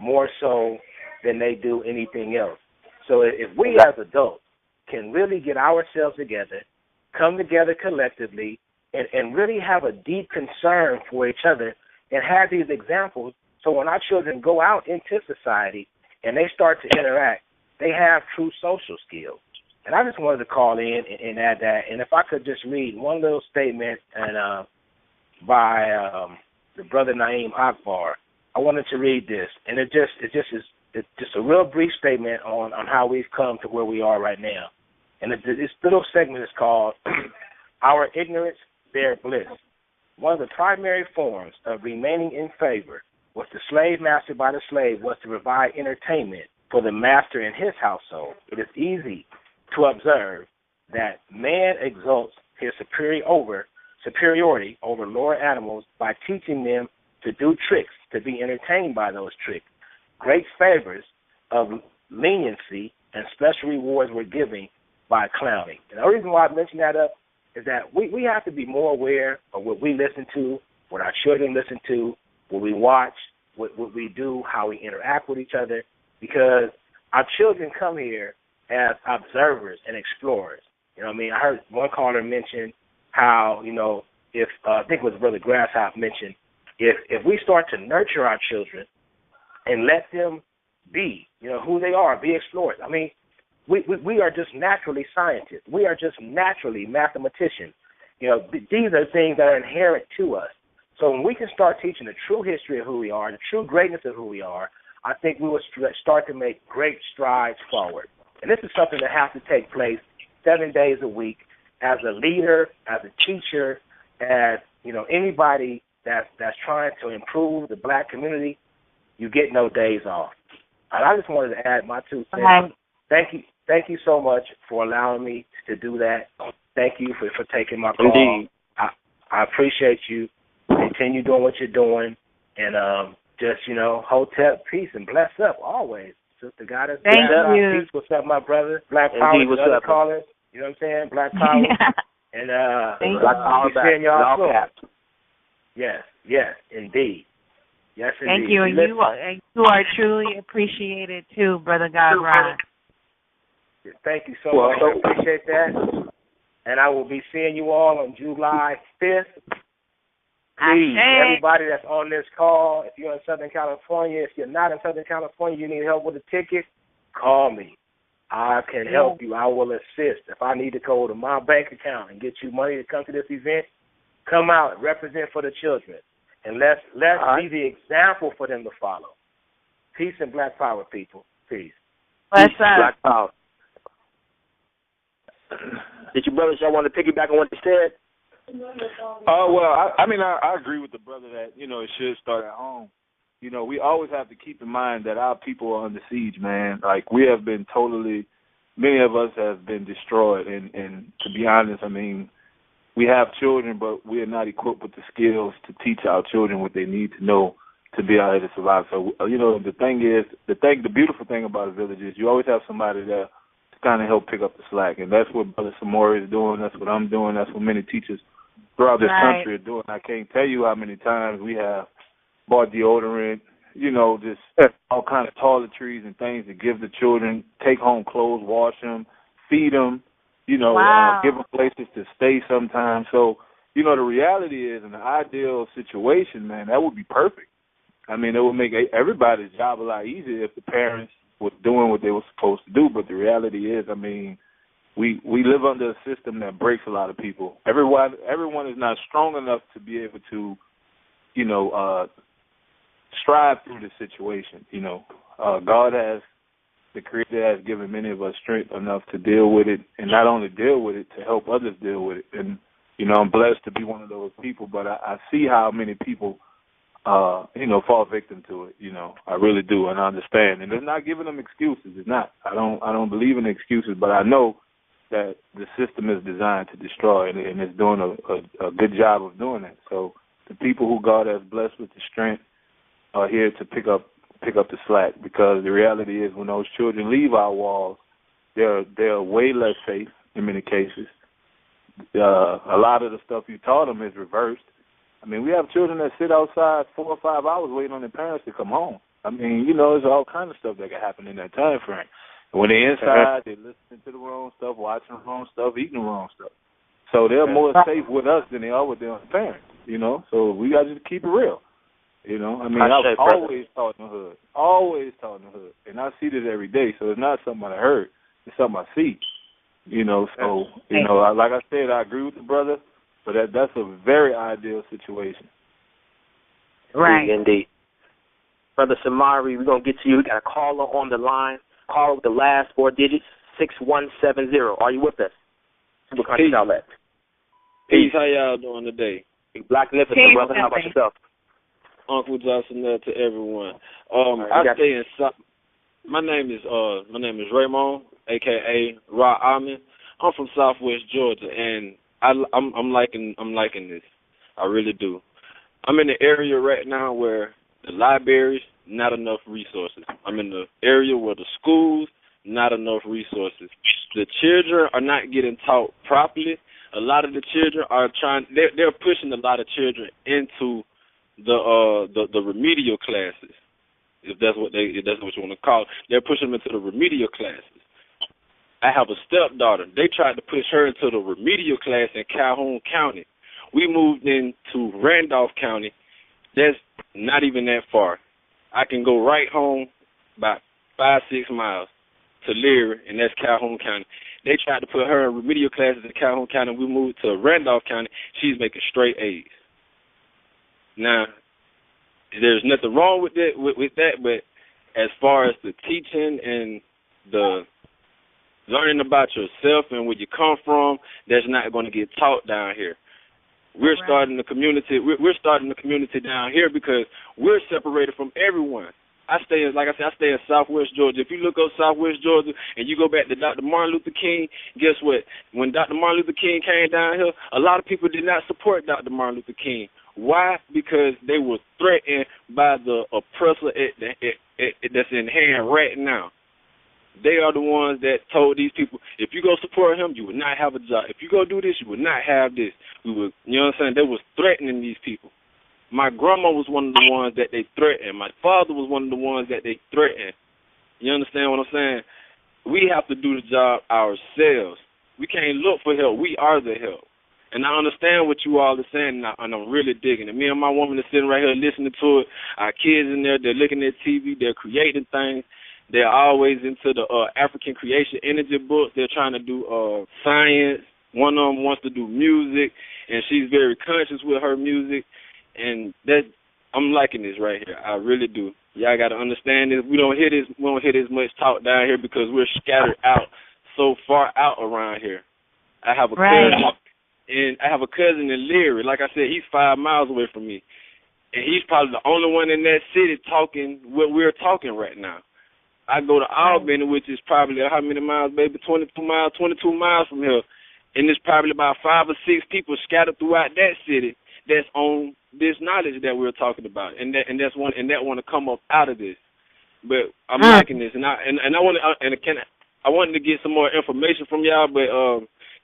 more so than they do anything else. So if we as adults can really get ourselves together, come together collectively, and really have a deep concern for each other and have these examples, so when our children go out into society and they start to interact, they have true social skills. And I just wanted to call in and add that. And if I could just read one little statement and by the brother Naeem Akbar, I wanted to read this. And it's just a real brief statement on how we've come to where we are right now. And this little segment is called Our Ignorance, Their Bliss. One of the primary forms of remaining in favor was the slave master by the slave was to provide entertainment for the master in his household. It is easy to observe that man exalts his superiority over lower animals by teaching them to do tricks, to be entertained by those tricks. Great favors of leniency and special rewards were given by clowning. And the reason why I mention that up is that we have to be more aware of what we listen to, what our children listen to, what we watch, what we do, how we interact with each other, because our children come here as observers and explorers. You know what I mean? I heard one caller mention how, if I think it was Brother Grasshoff mentioned, if we start to nurture our children and let them be, who they are, be explorers. I mean, we are just naturally scientists. We are just naturally mathematicians. These are things that are inherent to us. So when we can start teaching the true history of who we are, the true greatness of who we are, I think we will start to make great strides forward. And this is something that has to take place 7 days a week as a leader, as a teacher, as anybody that's trying to improve the black community. You get no days off. And I just wanted to add my 2 cents. Thank you so much for allowing me to do that. Thank you for taking my call. Indeed. I appreciate you. Continue doing what you're doing, and just Hotep, peace and bless up always. Sister Goddess, thank you. Peace, what's up, my brother? Black Power, what's other up, callers. You know what I'm saying? Black Power. And Black Power back. Y'all caps. Yes, indeed. Yes, indeed. Thank you, and you are truly appreciated too, Brother Godrod. Thank you so much. I appreciate that. And I will be seeing you all on July 5th. Please, everybody that's on this call, if you're in Southern California, if you're not in Southern California, you need help with a ticket, call me. I can help you. I will assist. If I need to go to my bank account and get you money to come to this event, come out, represent for the children. And let's be the example for them to follow. Peace and Black Power, people. Peace. Black Power. Did you brothers y'all want to piggyback on what they said? Well, I agree with the brother that, it should start at home. We always have to keep in mind that our people are under siege, man. Like, we have been many of us have been destroyed. And to be honest, we have children, but we are not equipped with the skills to teach our children what they need to know to be out here to survive. So, the beautiful thing about a village is you always have somebody there to kind of help pick up the slack. And that's what Brother Samori is doing. That's what I'm doing. That's what many teachers throughout this country are doing. I can't tell you how many times we have bought deodorant, just all kinds of toiletries and things to give the children, take home clothes, wash them, feed them, give them places to stay sometimes. So, the reality is, in the ideal situation, man, that would be perfect. It would make everybody's job a lot easier if the parents were doing what they were supposed to do. But the reality is, we live under a system that breaks a lot of people. Everyone is not strong enough to be able to, strive through the situation. God the Creator has given many of us strength enough to deal with it, and not only deal with it, to help others deal with it. And, I'm blessed to be one of those people, but I see how many people, fall victim to it. I really do, and I understand. And it's not giving them excuses. It's not. I don't believe in excuses, but I know that the system is designed to destroy, and it's doing a good job of doing that. So the people who God has blessed with the strength are here to pick up the slack, because the reality is when those children leave our walls, they're way less safe in many cases. A lot of the stuff you taught them is reversed. We have children that sit outside 4 or 5 hours waiting on their parents to come home. There's all kinds of stuff that can happen in that time frame. And when they're inside, they're listening to the wrong stuff, watching the wrong stuff, eating the wrong stuff. So they're more safe with us than they are with their parents, So we got to just keep it real. I've always taught in the hood, and I see this every day. So it's not something I heard; it's something I see. You know, so, you know, like I said, I agree with the brother, but that's a very ideal situation. Right. Indeed. Brother Samari, we're going to get to you. We got a caller on the line. Caller with the last 4 digits, 6170. Are you with us? Super Conscious Outlet. Peace. How y'all doing today? Magnificent, brother. How about yourself? Uncle Johnson to everyone. My name is Raymond, aka Ra Amin. I'm from Southwest Georgia, and I'm liking this. I really do. I'm in the area right now where the libraries, not enough resources. I'm in the area where the schools, not enough resources. The children are not getting taught properly. A lot of the children are they're pushing a lot of children into the remedial classes, if that's what you want to call it. They're pushing them into the remedial classes. I have a stepdaughter. They tried to push her into the remedial class in Calhoun County. We moved into Randolph County. That's not even that far. I can go right home about 5-6 miles to Leary, and that's Calhoun County. They tried to put her in remedial classes in Calhoun County. We moved to Randolph County. She's making straight A's. Now, there's nothing wrong with that, but as far as the teaching and the learning about yourself and where you come from, that's not going to get taught down here. We're starting the community. We're starting the community down here because we're separated from everyone. I stay in Southwest Georgia. If you look up Southwest Georgia and you go back to Dr. Martin Luther King, guess what? When Dr. Martin Luther King came down here, a lot of people did not support Dr. Martin Luther King. Why? Because they were threatened by the oppressor that's in hand right now. They are the ones that told these people, if you go support him, you would not have a job. If you go do this, you would not have this. We would, you know what I'm saying? They was threatening these people. My grandma was one of the ones that they threatened. My father was one of the ones that they threatened. You understand what I'm saying? We have to do the job ourselves. We can't look for help. We are the help. And I understand what you all are saying, and I'm really digging it. Me and my woman are sitting right here listening to it. Our kids in there, they're looking at TV, they're creating things. They're always into the African Creation Energy books. They're trying to do science. One of them wants to do music, and she's very conscious with her music. And I'm liking this right here. I really do. Y'all got to understand this. We don't hear this much talk down here because we're scattered out so far out around here. I have a cousin, and I have a cousin in Leary. Like I said, he's 5 miles away from me, and he's probably the only one in that city talking what we're talking right now. I go to Albany, which is probably how many miles, baby? 22 miles from here, and there's probably about 5 or 6 people scattered throughout that city that's on this knowledge that we're talking about, and that want to come up out of this. But I'm liking this, and I wanted to get some more information from y'all, but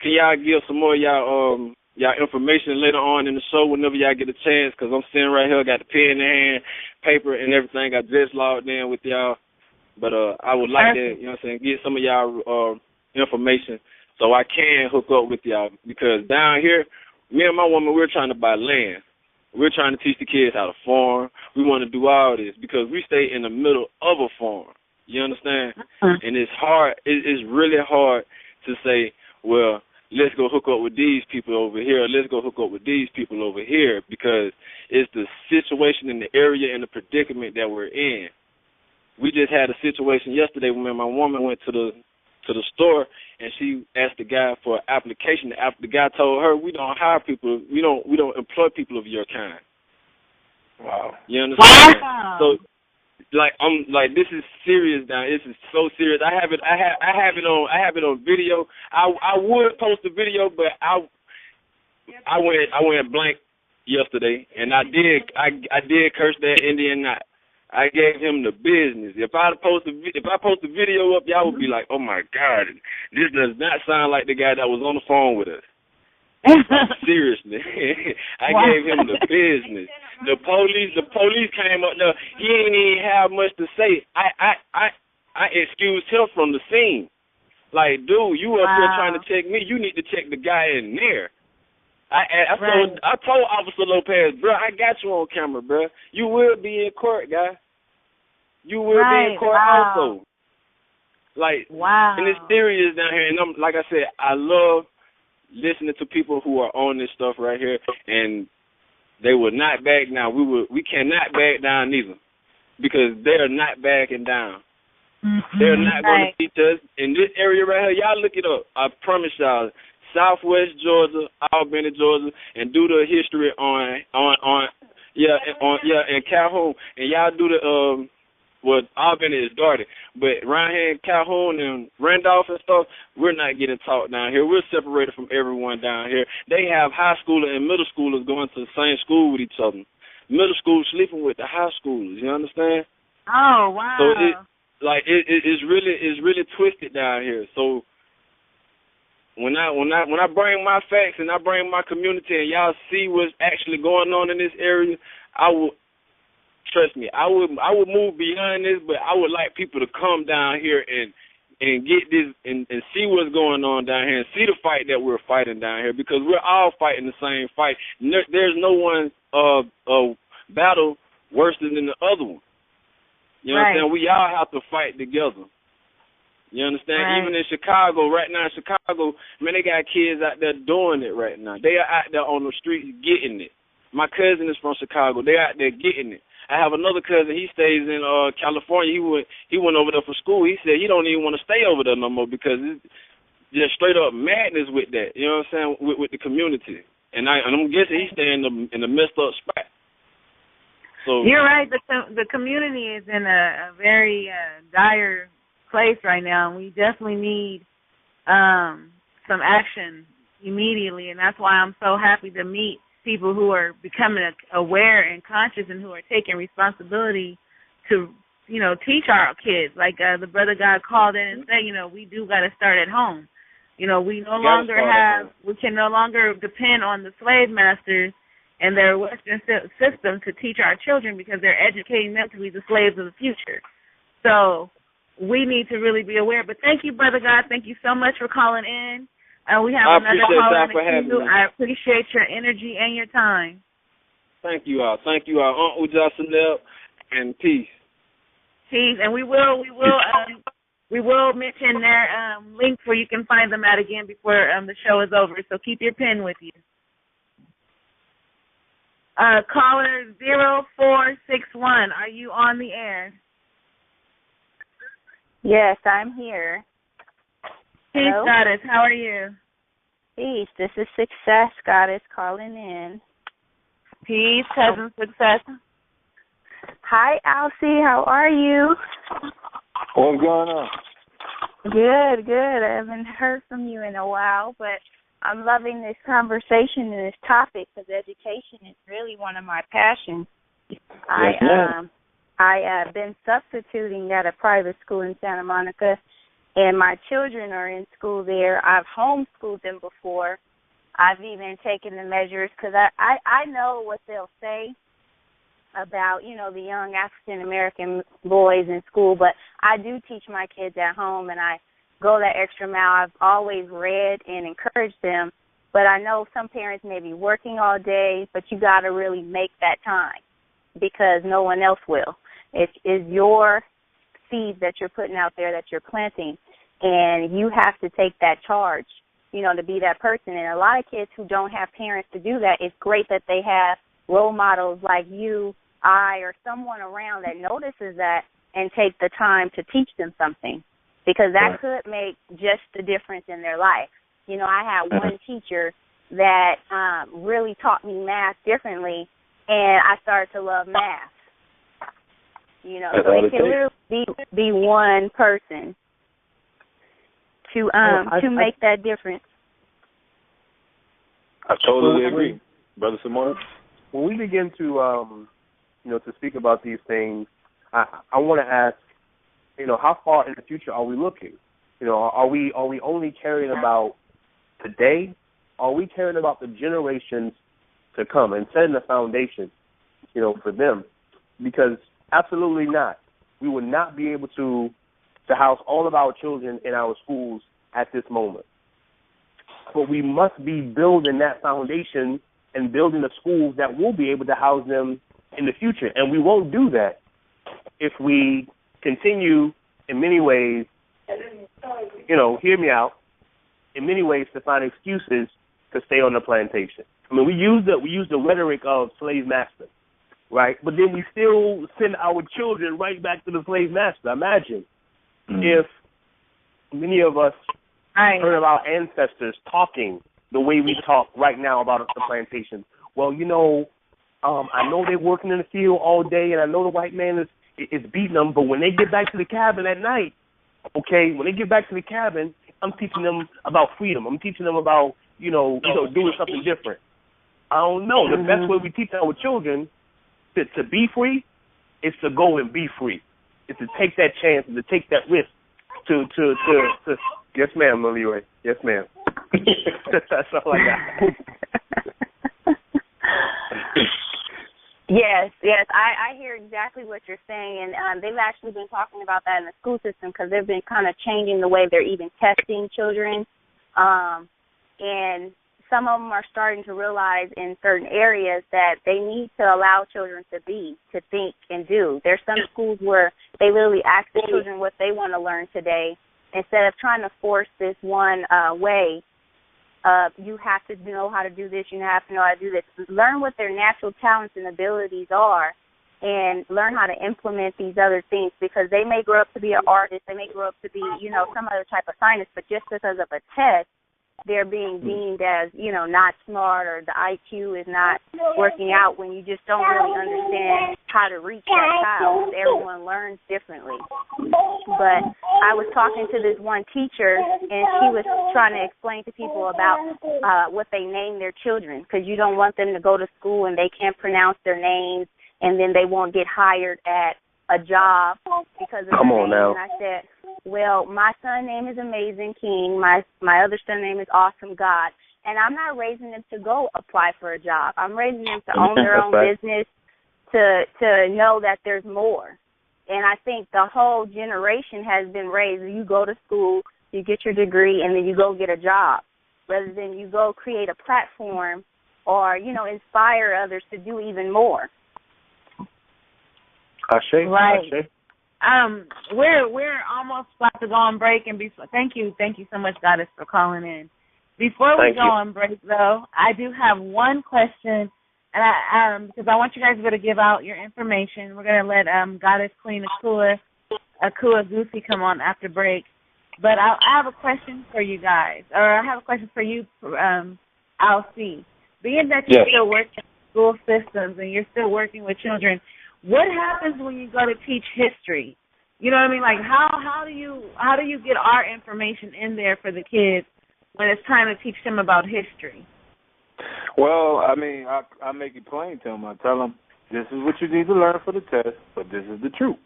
can y'all give some more y'all information later on in the show whenever y'all get a chance? Because I'm sitting right here, got the pen in hand, paper and everything. I just logged in with y'all. But I would like to, you know what I'm saying, get some of y'all information so I can hook up with y'all. Because down here, me and my woman, we're trying to buy land. We're trying to teach the kids how to farm. We want to do all this because we stay in the middle of a farm. You understand? And it's hard. It's really hard to say, well, let's go hook up with these people over here. Let's go hook up with these people over here because it's the situation in the area and the predicament that we're in. We just had a situation yesterday when my woman went to the store and she asked the guy for an application. The guy told her, "We don't hire people. We don't employ people of your kind." Wow. You understand? Wow. So, this is serious now. This is so serious. I have it on video. I would post the video, but I went blank yesterday, and I did curse that Indian. I gave him the business. If I post the video up, y'all would be like, "Oh my God, this does not sound like the guy that was on the phone with us." Seriously, I gave him the business. The police came up there. He didn't even have much to say. I excused him from the scene. Like, dude, you up here trying to check me? You need to check the guy in there. I told Officer Lopez, bro, I got you on camera, bro. You will be in court, guy. You will be in court also. Like, wow. and it's serious down here. And I'm, like I said, I love listening to people who are on this stuff right here, and they will not back down. We cannot back down neither, because they're not backing down. Mm-hmm. They're not going to teach us in this area right here. Y'all look it up. I promise y'all. Southwest Georgia, Albany, Georgia, and do the history on Calhoun, and y'all do the Albany is Darty, but around here in Calhoun and Randolph and stuff, we're not getting taught down here. We're separated from everyone down here. They have high schoolers and middle schoolers going to the same school with each other. Middle school sleeping with the high schoolers. You understand? Oh wow! So it's really twisted down here. So when I bring my facts and I bring my community and y'all see what's actually going on in this area, I will. Trust me, I would move beyond this, but I would like people to come down here and get this and see what's going on down here and see the fight that we're fighting down here, because we're all fighting the same fight. There's no one battle worse than the other one. You know what I'm saying? We all have to fight together. You understand? Right. Even in Chicago, right now in Chicago, man, they got kids out there doing it right now. They are out there on the streets getting it. My cousin is from Chicago. They're out there getting it. I have another cousin. He stays in California. He went over there for school. He said he don't even want to stay over there no more because it's just straight up madness with that. You know what I'm saying? With the community. And I'm guessing he's staying in the messed up spot. So you're right. The community is in a very dire place right now, and we definitely need some action immediately. And that's why I'm so happy to meet people who are becoming aware and conscious and who are taking responsibility to, teach our kids. Like the brother God called in and said, we do got to start at home. We can no longer depend on the slave masters and their Western system to teach our children, because they're educating them to be the slaves of the future. So we need to really be aware. But thank you, brother God. Thank you so much for calling in. We have another caller in the queue. I appreciate your energy and your time. Thank you all. Uncle Jocelyn, and peace. Peace. And we will mention their link where you can find them at again before the show is over. So keep your pen with you. Caller 0461, are you on the air? Yes, I'm here. Peace, hello? Goddess. How are you? Peace. This is Success Goddess calling in. Peace, Cousin Success. Hi, Alcee. How are you? What's going on? Good. I haven't heard from you in a while, but I'm loving this conversation and this topic, because education is really one of my passions. I have been substituting at a private school in Santa Monica, and my children are in school there. I've homeschooled them before. I've even taken the measures, because I know what they'll say about, the young African-American boys in school, but I do teach my kids at home, and I go that extra mile. I've always read and encouraged them, but I know some parents may be working all day, but you got to really make that time, because no one else will. It is your seed that you're putting out there, that you're planting, and you have to take that charge, to be that person. And a lot of kids who don't have parents to do that, it's great that they have role models like you, or someone around that notices that and take the time to teach them something, because that could make just the difference in their life. I had one teacher that really taught me math differently, and I started to love math. So it can literally be one person to make that difference. I totally agree, Brother Simone. When we begin to to speak about these things, I want to ask, how far in the future are we looking? Are we only caring about today? Are we caring about the generations to come and setting the foundation, for them? Because absolutely not. We would not be able to house all of our children in our schools at this moment. But we must be building that foundation and building the schools that will be able to house them in the future. And we won't do that if we continue, in many ways, to hear me out, in many ways to find excuses to stay on the plantation. I mean, we use the rhetoric of slave master, right? But then we still send our children right back to the slave master. Imagine if many of us heard of our ancestors talking the way we talk right now about the plantation. Well, I know they're working in the field all day, and I know the white man is beating them, but when they get back to the cabin at night, I'm teaching them about freedom. I'm teaching them about, doing something different. I don't know. The best way we teach our children to be free is to go and be free. Is to take that chance and to take that risk to yes, ma'am, Leroy. Yes, ma'am. That's all I got. Yes. I hear exactly what you're saying, and they've actually been talking about that in the school system because they've been kind of changing the way they're even testing children, and some of them are starting to realize in certain areas that they need to allow children to think, and do. There's some schools where they literally ask the children what they want to learn today instead of trying to force this one way. You have to know how to do this, you have to know how to do this. Learn what their natural talents and abilities are and learn how to implement these other things because they may grow up to be an artist, they may grow up to be, some other type of scientist, but just because of a test, they're being deemed as, not smart or the IQ is not working out when you just don't really understand how to reach that child. Everyone learns differently. But I was talking to this one teacher, and she was trying to explain to people about what they name their children because you don't want them to go to school and they can't pronounce their names and then they won't get hired at a job because of their name. Now. And I said, well, my son's name is Amazing King. My other son's name is Awesome God. And I'm not raising them to go apply for a job. I'm raising them to own their own business, to know that there's more. And I think the whole generation has been raised. You go to school, you get your degree, and then you go get a job, rather than you go create a platform or, inspire others to do even more. Ashe. Right. We're almost about to go on break, and thank you so much, Goddess, for calling in. Before we go on break, though, I do have one question, and because I want you guys to give out your information. We're going to let Goddess Queen Akua Goosey come on after break. But I have a question for you guys, or I have a question for you, Alcee. Being that you still work in school systems and you're still working with children, what happens when you go to teach history? You know what I mean? Like how do you get our information in there for the kids when it's time to teach them about history? Well, I mean, I make it plain to them. I tell them, this is what you need to learn for the test, but this is the truth.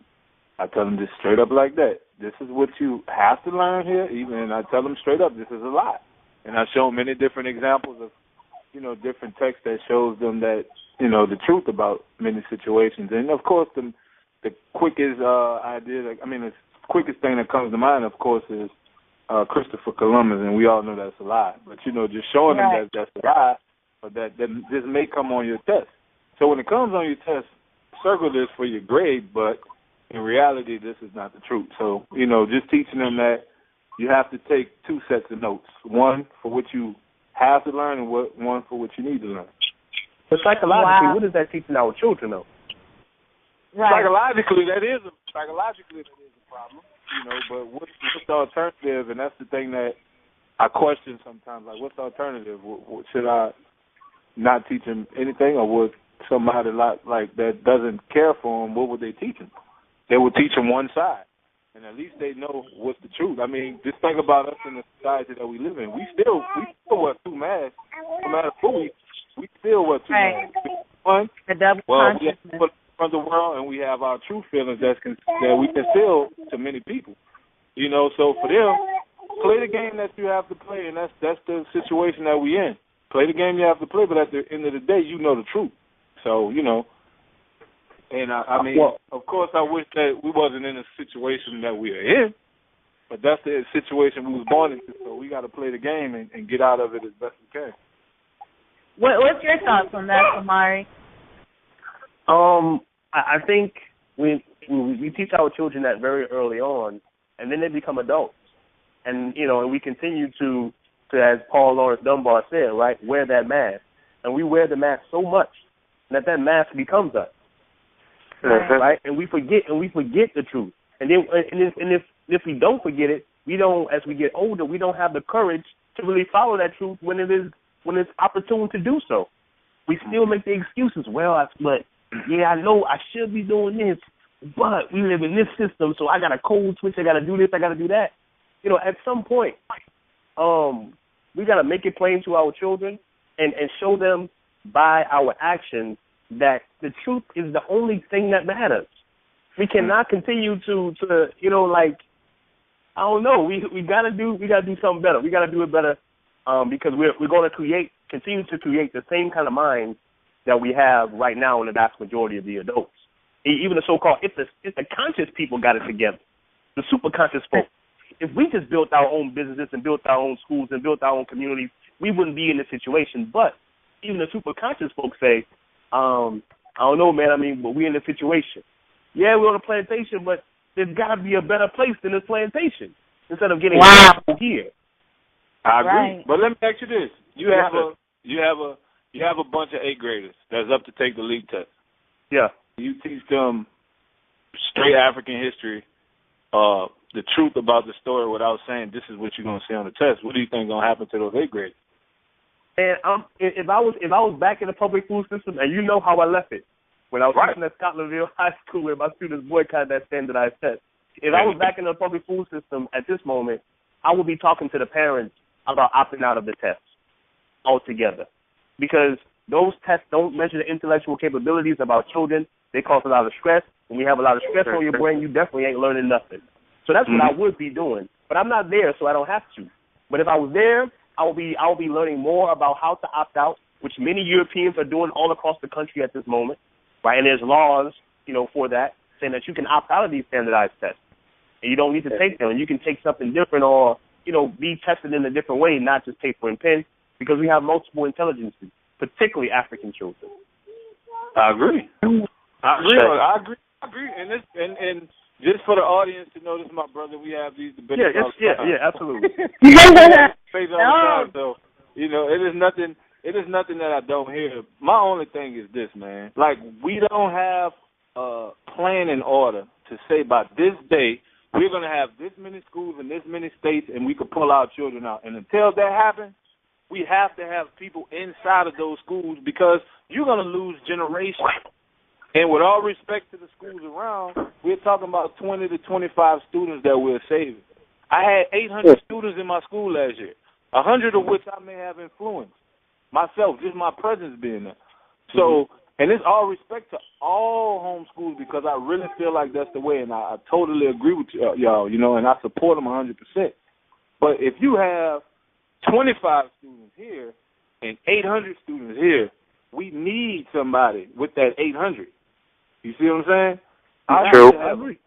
I tell them this straight up like that. This is what you have to learn here, and I tell them straight up, this is a lie. And I show them many different examples of, different texts that shows them that, the truth about many situations. And, of course, the quickest the quickest thing that comes to mind, of course, is Christopher Columbus, and we all know that's a lie. But, just showing them that that's a lie, but that this may come on your test. So when it comes on your test, circle this for your grade, but in reality, this is not the truth. So, just teaching them that you have to take two sets of notes, one for what you have to learn and one for what you need to learn. But psychologically, what is that teaching our children, though? Right. Psychologically, that is a problem, but what's the alternative? And that's the thing that I question sometimes, like, what's the alternative? Should I not teach them anything, or would somebody like that doesn't care for them, what would they teach them? They would teach them one side, and at least they know what's the truth. I mean, just think about us in the society that we live in. We still wear two masks, no matter who we still wear two masks. One, the double consciousness. We have the world, and we have our true feelings that we conceal to many people. So for them, play the game that you have to play, and that's the situation that we in. Play the game you have to play, but at the end of the day, you know the truth. So, and I mean, of course, I wish that we wasn't in a situation that we are in, but that's the situation we was born into, so we got to play the game and get out of it as best we can. What's your thoughts on that, Amari? I think we teach our children that very early on, and then they become adults. And, and we continue to, as Paul Lawrence Dunbar said, right, wear that mask. And we wear the mask so much that mask becomes us. Right? And we forget the truth. And then if we don't forget it, we don't, as we get older, we don't have the courage to really follow that truth when it's opportune to do so. We still make the excuses. Well, I know I should be doing this, but we live in this system, so I got a code switch. I got to do this. I got to do that. At some point, we got to make it plain to our children and show them by our actions that the truth is the only thing that matters. We cannot continue to I don't know. We gotta do something better. We gotta do it better because we're going to continue to create the same kind of minds that we have right now in the vast majority of the adults. Even the so-called it's the conscious people got it together, the super conscious folks. If we just built our own businesses and built our own schools and built our own communities, we wouldn't be in this situation. But even the super conscious folks say, I don't know, man. But we're in a situation. Yeah, we're on a plantation, but there's got to be a better place than this plantation instead of getting here. I agree. Right. But let me ask you this: you have a bunch of 8th graders that's up to take the league test. Yeah. You teach them straight African history, the truth about the story without saying this is what you're going to say on the test. What do you think is going to happen to those 8th graders? And if I was back in the public school system, and you know how I left it, when I was teaching at Scotlandville High School where my students boycotted that standardized test. If I was back in the public school system at this moment, I would be talking to the parents about opting out of the tests altogether. Because those tests don't measure the intellectual capabilities of our children. They cause a lot of stress. When you have a lot of stress on your brain, you definitely ain't learning nothing. So that's what I would be doing. But I'm not there, so I don't have to. But if I was there, I'll be learning more about how to opt out, which many Europeans are doing all across the country at this moment. Right, and there's laws, for that, saying that you can opt out of these standardized tests, and you don't need to take them. And you can take something different, or be tested in a different way, not just paper and pen, because we have multiple intelligences, particularly African children. I agree. I agree. And this, and just for the audience to know, this is my brother. We have these debates. Yeah, absolutely. Face all the time, so it is nothing. It is nothing that I don't hear. My only thing is this, man. Like, we don't have a plan in order to say by this day we're going to have this many schools in this many states and we could pull our children out. And until that happens, we have to have people inside of those schools because you're going to lose generations. And with all respect to the schools around, we're talking about 20 to 25 students that we're saving. I had 800 students in my school last year, 100 of which I may have influenced. Myself, just my presence being there. So, and it's all respect to all homeschools because I really feel like that's the way, and I totally agree with y'all, and I support them 100%. But if you have 25 students here and 800 students here, we need somebody with that 800. You see what I'm saying? True. I agree.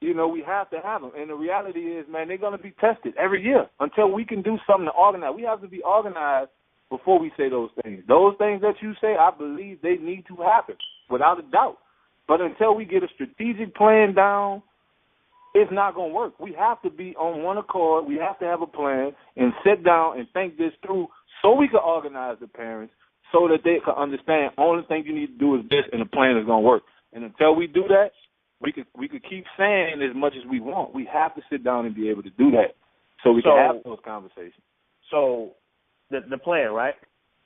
We have to have them. And the reality is, man, they're going to be tested every year until we can do something to organize. We have to be organized before we say those things. Those things that you say, I believe they need to happen, without a doubt. But until we get a strategic plan down, it's not going to work. We have to be on one accord. We have to have a plan and sit down and think this through so we can organize the parents so that they can understand only thing you need to do is this and the plan is going to work. And until we do that, we could keep saying as much as we want. We have to sit down and be able to do that so we can have those conversations. So the plan, right?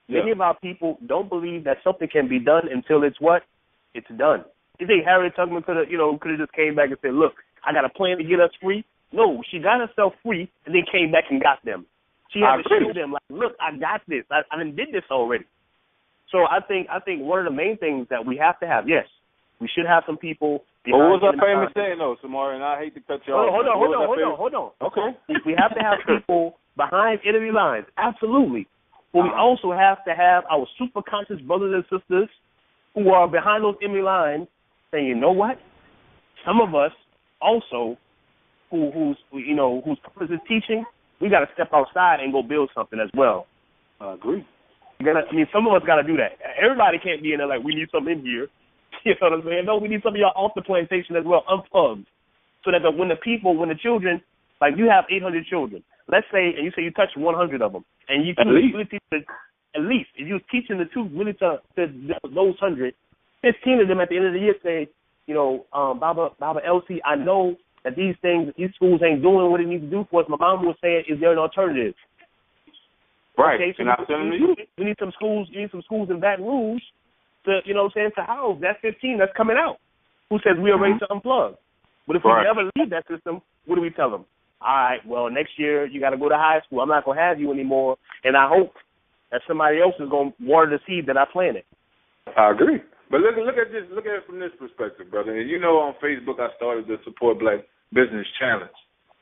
Yeah. Many of our people don't believe that something can be done until it's what? It's done. You think Harriet Tubman could have just came back and said, look, I got a plan to get us free? No, she got herself free and then came back and got them. She had to show them, like, look, I got this. I did this already. So I think one of the main things that we have to have, yes, we should have some people behind. What was our famous saying, though, Samari? And I hate to cut you off. Hold on. Okay. We have to have people behind enemy lines, absolutely. But we also have to have our super conscious brothers and sisters who are behind those enemy lines saying, you know what? Some of us also whose purpose is teaching, we got to step outside and go build something as well. I agree. Some of us got to do that. Everybody can't be in there like, we need something in here. You know what I'm saying? No, we need some of y'all off the plantation as well, unplugged. so that when the children, like you have 800 children, let's say, and you say you touch 100 of them, and you really teach at least if you're teaching the truth really to those 100, 15 of them at the end of the year say, Baba Elsie, I know that these schools ain't doing what it needs to do for us. My mom was saying, is there an alternative? Right. Okay, so we need some schools. You need some schools in Baton Rouge to, to house that 15 that's coming out. Who says we are ready to unplug? But if we never leave that system, what do we tell them? All right, well, next year you got to go to high school. I'm not going to have you anymore, and I hope that somebody else is going to water the seed that I planted. I agree. But look at this. Look at it from this perspective, brother. And on Facebook I started the Support Black Business Challenge.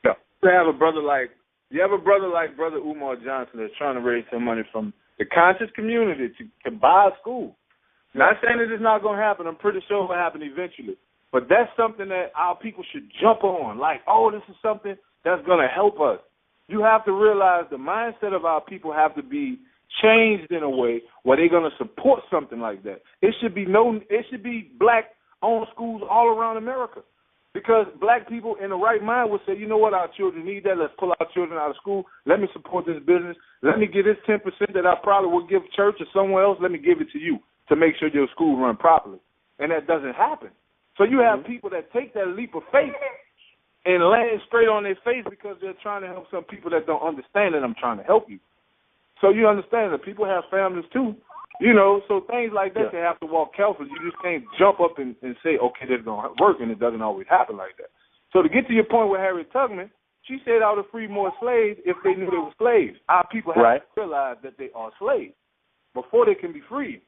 Yeah. You have a brother like Brother Umar Johnson that's trying to raise some money from the conscious community to buy a school. Not saying that it's not going to happen. I'm pretty sure it will happen eventually. But that's something that our people should jump on. Like, this is something that's going to help us. You have to realize the mindset of our people have to be changed in a way where they're going to support something like that. It should be black-owned schools all around America. Because black people in the right mind would say, you know what, our children need that. Let's pull our children out of school. Let me support this business. Let me give this 10% that I probably would give church or somewhere else. Let me give it to you to make sure your school run properly. And that doesn't happen. So you have people that take that leap of faith and land straight on their face because they're trying to help some people that don't understand that I'm trying to help you. So you understand that people have families too. So things like that, they have to walk carefully. You just can't jump up and say, okay, this is going to work, and it doesn't always happen like that. So to get to your point with Harriet Tubman, she said I would free more slaves if they knew they were slaves. Our people have to realize that they are slaves before they can be freed.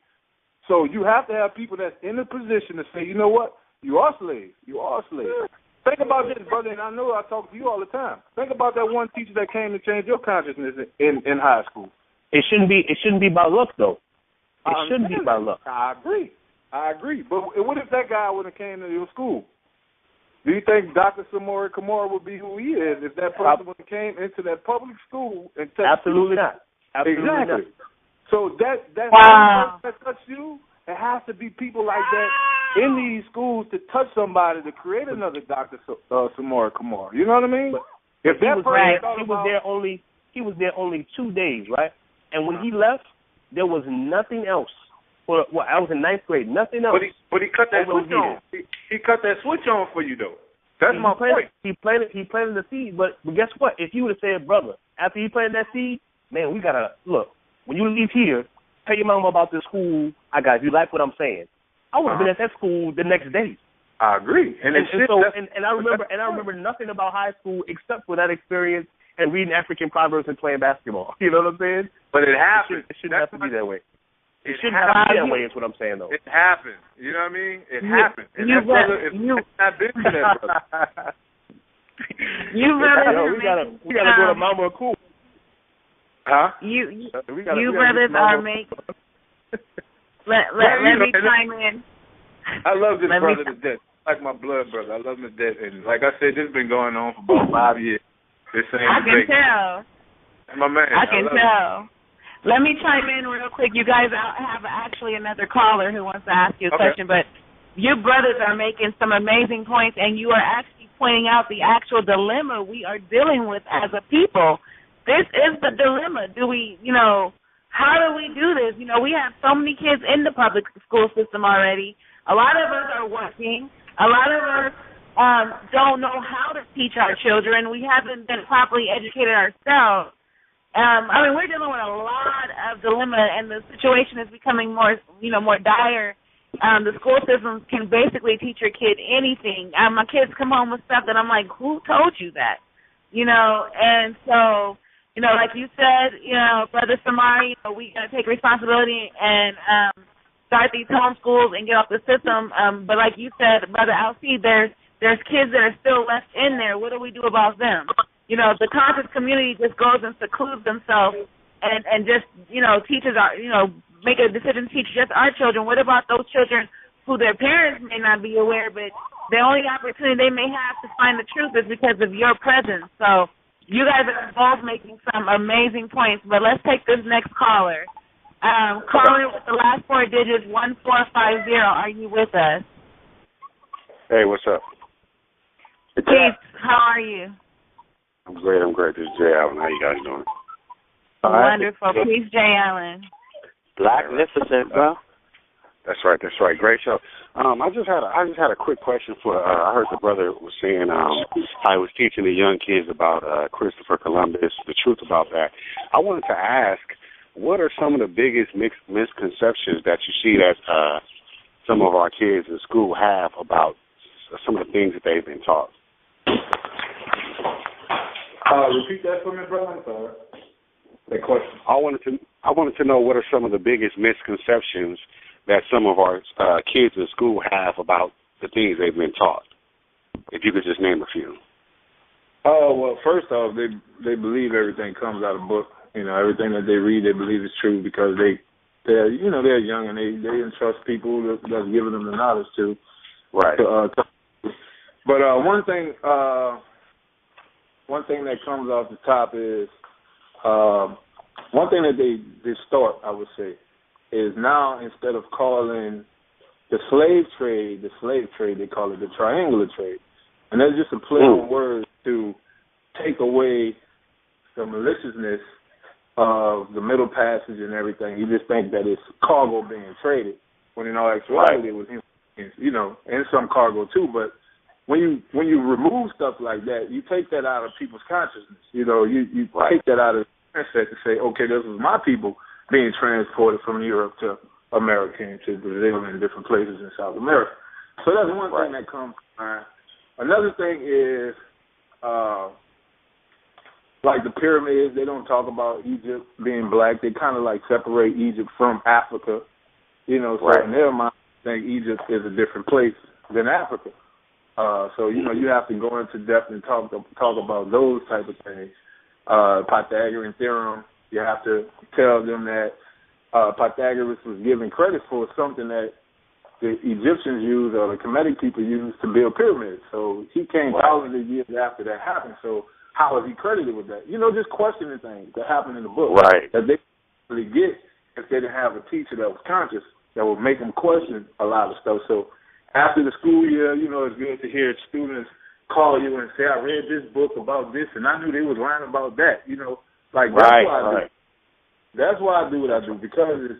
So you have to have people that's in a position to say, you know what, you are slaves. You are slaves. Think about this, brother, and I know I talk to you all the time. Think about that one teacher that came to change your consciousness in high school. It shouldn't be by luck, though. It shouldn't be by luck. I agree. But what if that guy would have came to your school? Do you think Dr. Samori Kamara would be who he is if that person would have came into that public school and touched Absolutely not. Absolutely not. So that wow. person that touched you, it has to be people like that in these schools to touch somebody to create another Dr. Samori Kamara. You know what I mean? If that person he was there only 2 days, right? And when he left, there was nothing else. I was in 9th grade. Nothing else. But he cut that switch on. He cut that switch on for you, though. That's my point. He planted the seed, but guess what? If you would have said, brother, after he planted that seed, man, we gotta look. When you leave here, tell your mama about this school. I got you. Like what I'm saying. I would have been at that school the next day. I agree. And I remember nothing about high school except for that experience and reading African proverbs and playing basketball. You know what I'm saying? But it happened. It shouldn't have to be that way. It shouldn't have to be that way. Is what I'm saying, though. It happened. You know what I mean? It happened. And that brother, it's not been to that brother. You brothers we gotta go to Mama Cool. Huh? You brothers are making. Let me chime in. I love this brother to death. Like my blood brother. I love him to death. And like I said, this has been going on for about 5 years. I can tell. My man. I can tell. Let me chime in real quick. You guys have actually another caller who wants to ask you a question, but you brothers are making some amazing points, and you are actually pointing out the actual dilemma we are dealing with as a people. This is the dilemma. How do we do this? We have so many kids in the public school system already. A lot of us are working. A lot of us don't know how to teach our children. We haven't been properly educated ourselves. We're dealing with a lot of dilemma, and the situation is becoming more dire. The school systems can basically teach your kid anything. My kids come home with stuff that I'm like, who told you that? And so, like you said, Brother Samari, we got to take responsibility and start these homeschools and get off the system. But like you said, Brother Alcee, there's kids that are still left in there. What do we do about them? The conscious community just goes and secludes themselves and just, teaches our, make a decision to teach just our children. What about those children who their parents may not be aware, but the only opportunity they may have to find the truth is because of your presence? So you guys are both making some amazing points, but let's take this next caller. Caller with the last 4 digits, 1450. Are you with us? Hey, what's up? Keith, how are you? I'm great. This is Jay Allen. How you guys doing? Wonderful. Peace, Jay Allen. Magnificent, bro. That's right. Great show. I just had a quick question for. I heard the brother was saying how he was teaching the young kids about Christopher Columbus, the truth about that. I wanted to ask, what are some of the biggest misconceptions that you see that some of our kids in school have about some of the things that they've been taught? Repeat that for me, brother. I'm sorry. That question. I wanted to know what are some of the biggest misconceptions that some of our kids in school have about the things they've been taught. If you could just name a few. Well, first off, they believe everything comes out of book. You know, everything that they read, they believe is true because they're young and they entrust people that's giving them the knowledge to. Right. But one thing that comes off the top is one thing that they distort, I would say, is now instead of calling the slave trade, they call it the triangular trade. And that's just a play on words to take away the maliciousness of the Middle Passage and everything. You just think that it's cargo being traded, when in all actuality it was, and some cargo too. But when you remove stuff like that, you take that out of people's consciousness. You take that out of the mindset to say, okay, this was my people being transported from Europe to America and to Brazil and different places in South America. So that's one thing that comes to mind. Another thing is, like the pyramids, they don't talk about Egypt being black. They kind of like separate Egypt from Africa. So in their mind, they think Egypt is a different place than Africa. So you have to go into depth and talk about those type of things. Pythagorean theorem, you have to tell them that Pythagoras was given credit for something that the Egyptians used or the Kemetic people used to build pyramids. So he came thousands of years after that happened. So how is he credited with that? Just questioning things that happen in the book that they really get if they didn't have a teacher that was conscious that would make them question a lot of stuff. So after the school year, it's good to hear students call you and say, I read this book about this, and I knew they was lying about that. That's why I do what I do, because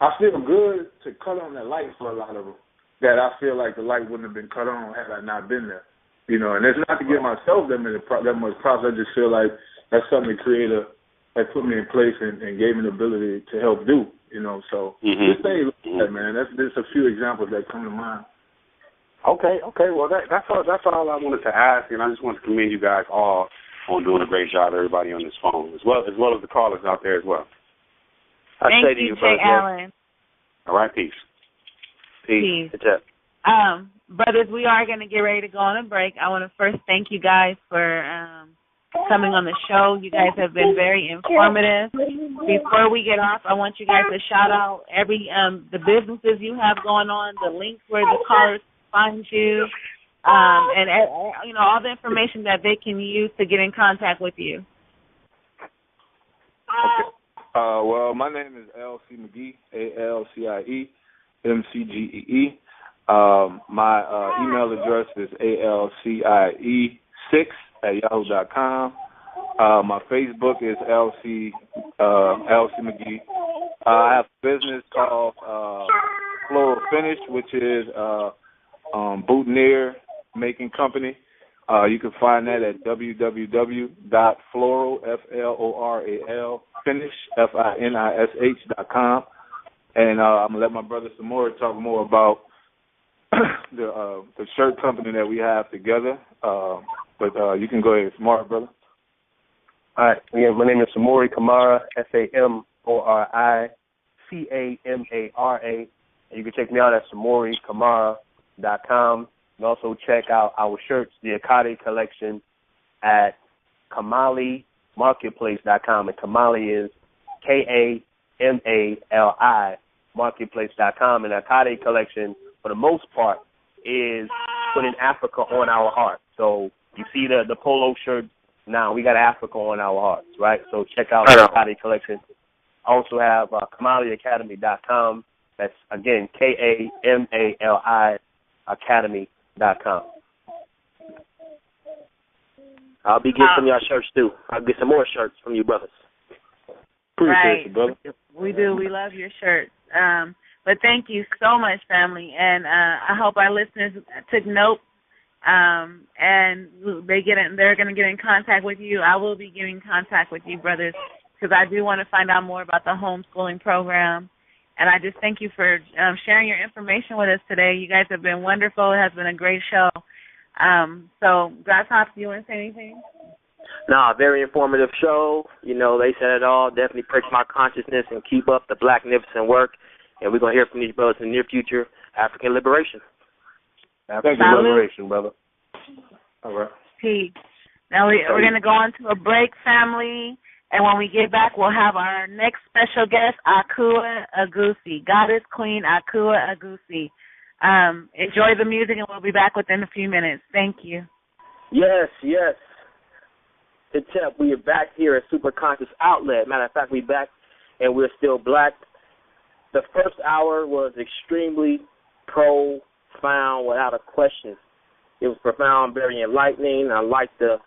I feel good to cut on that light for a lot of them, that I feel like the light wouldn't have been cut on had I not been there. And it's not to give myself that much props. I just feel like that's something the Creator that put me in place and gave me the ability to help do. So just stay like that, man. That's just a few examples that come to mind. Okay. Well, that's all I wanted to ask, and I just want to commend you guys all on doing a great job. Everybody on this phone, as well as the callers out there as well. Thank you, Jay Allen. All right, peace. Peace. Brothers, we are going to get ready to go on a break. I want to first thank you guys for coming on the show. You guys have been very informative. Before we get off, I want you guys to shout out the businesses you have going on, the links where the callers find you, and all the information that they can use to get in contact with you. Okay. Well, my name is L.C. McGee, ALCIE, my email address is ALCIE6@yahoo.com. My Facebook is LC McGee. I have a business called Floral Finish, which is boutonniere making company. You can find that at www.floral, FLORAL, finish, FINISH.com. And I'm going to let my brother Samori talk more about the shirt company that we have together. But you can go ahead, Samori, brother. All right. Again, my name is Samori Camara, SAMORI CAMARA. And you can check me out at SamoriCamara.com. And also check out our shirts, the Akade collection, at KamaliMarketplace.com. And Kamali is KAMALI Marketplace.com. And the Akade collection, for the most part, is putting Africa on our heart. So you see the polo shirt now, we got Africa on our hearts, right? So check out the Akade collection. I also have KamaliAcademy.com. That's, again, KAMALI Academy.com. I'll be getting some of y'all shirts, too. I'll get some more shirts from you brothers. Appreciate you, brother. We do. We love your shirts. But thank you so much, family. And I hope our listeners took note. And they're going to get in contact with you. I will be getting in contact with you, brothers, because I do want to find out more about the homeschooling program. And I just thank you for sharing your information with us today. You guys have been wonderful. It has been a great show. So, Grasshopper, do you want to say anything? Very informative show. You know, they said it all. Definitely perk my consciousness and keep up the blacknificent work. And we're going to hear from these brothers in the near future. African liberation. African liberation, brother. All right. Peace. Now we're going to go on to a break, family. And when we get back, we'll have our next special guest, Akua Agusi, Goddess Queen Akua Agusi. Enjoy the music, and we'll be back within a few minutes. Thank you. Yes. We are back here at Super Conscious Outlet. Matter of fact, we're back, and we're still black. The first hour was extremely profound, without a question. It was profound, very enlightening. I liked the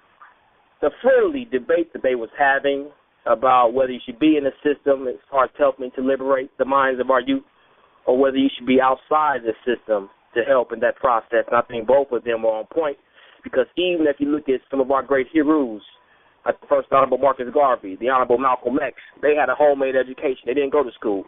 friendly debate that they was having about whether you should be in the system as far as helping to liberate the minds of our youth, or whether you should be outside the system to help in that process. And I think both of them were on point, because even if you look at some of our great heroes, like the First Honorable Marcus Garvey, the Honorable Malcolm X, they had a homemade education. They didn't go to school,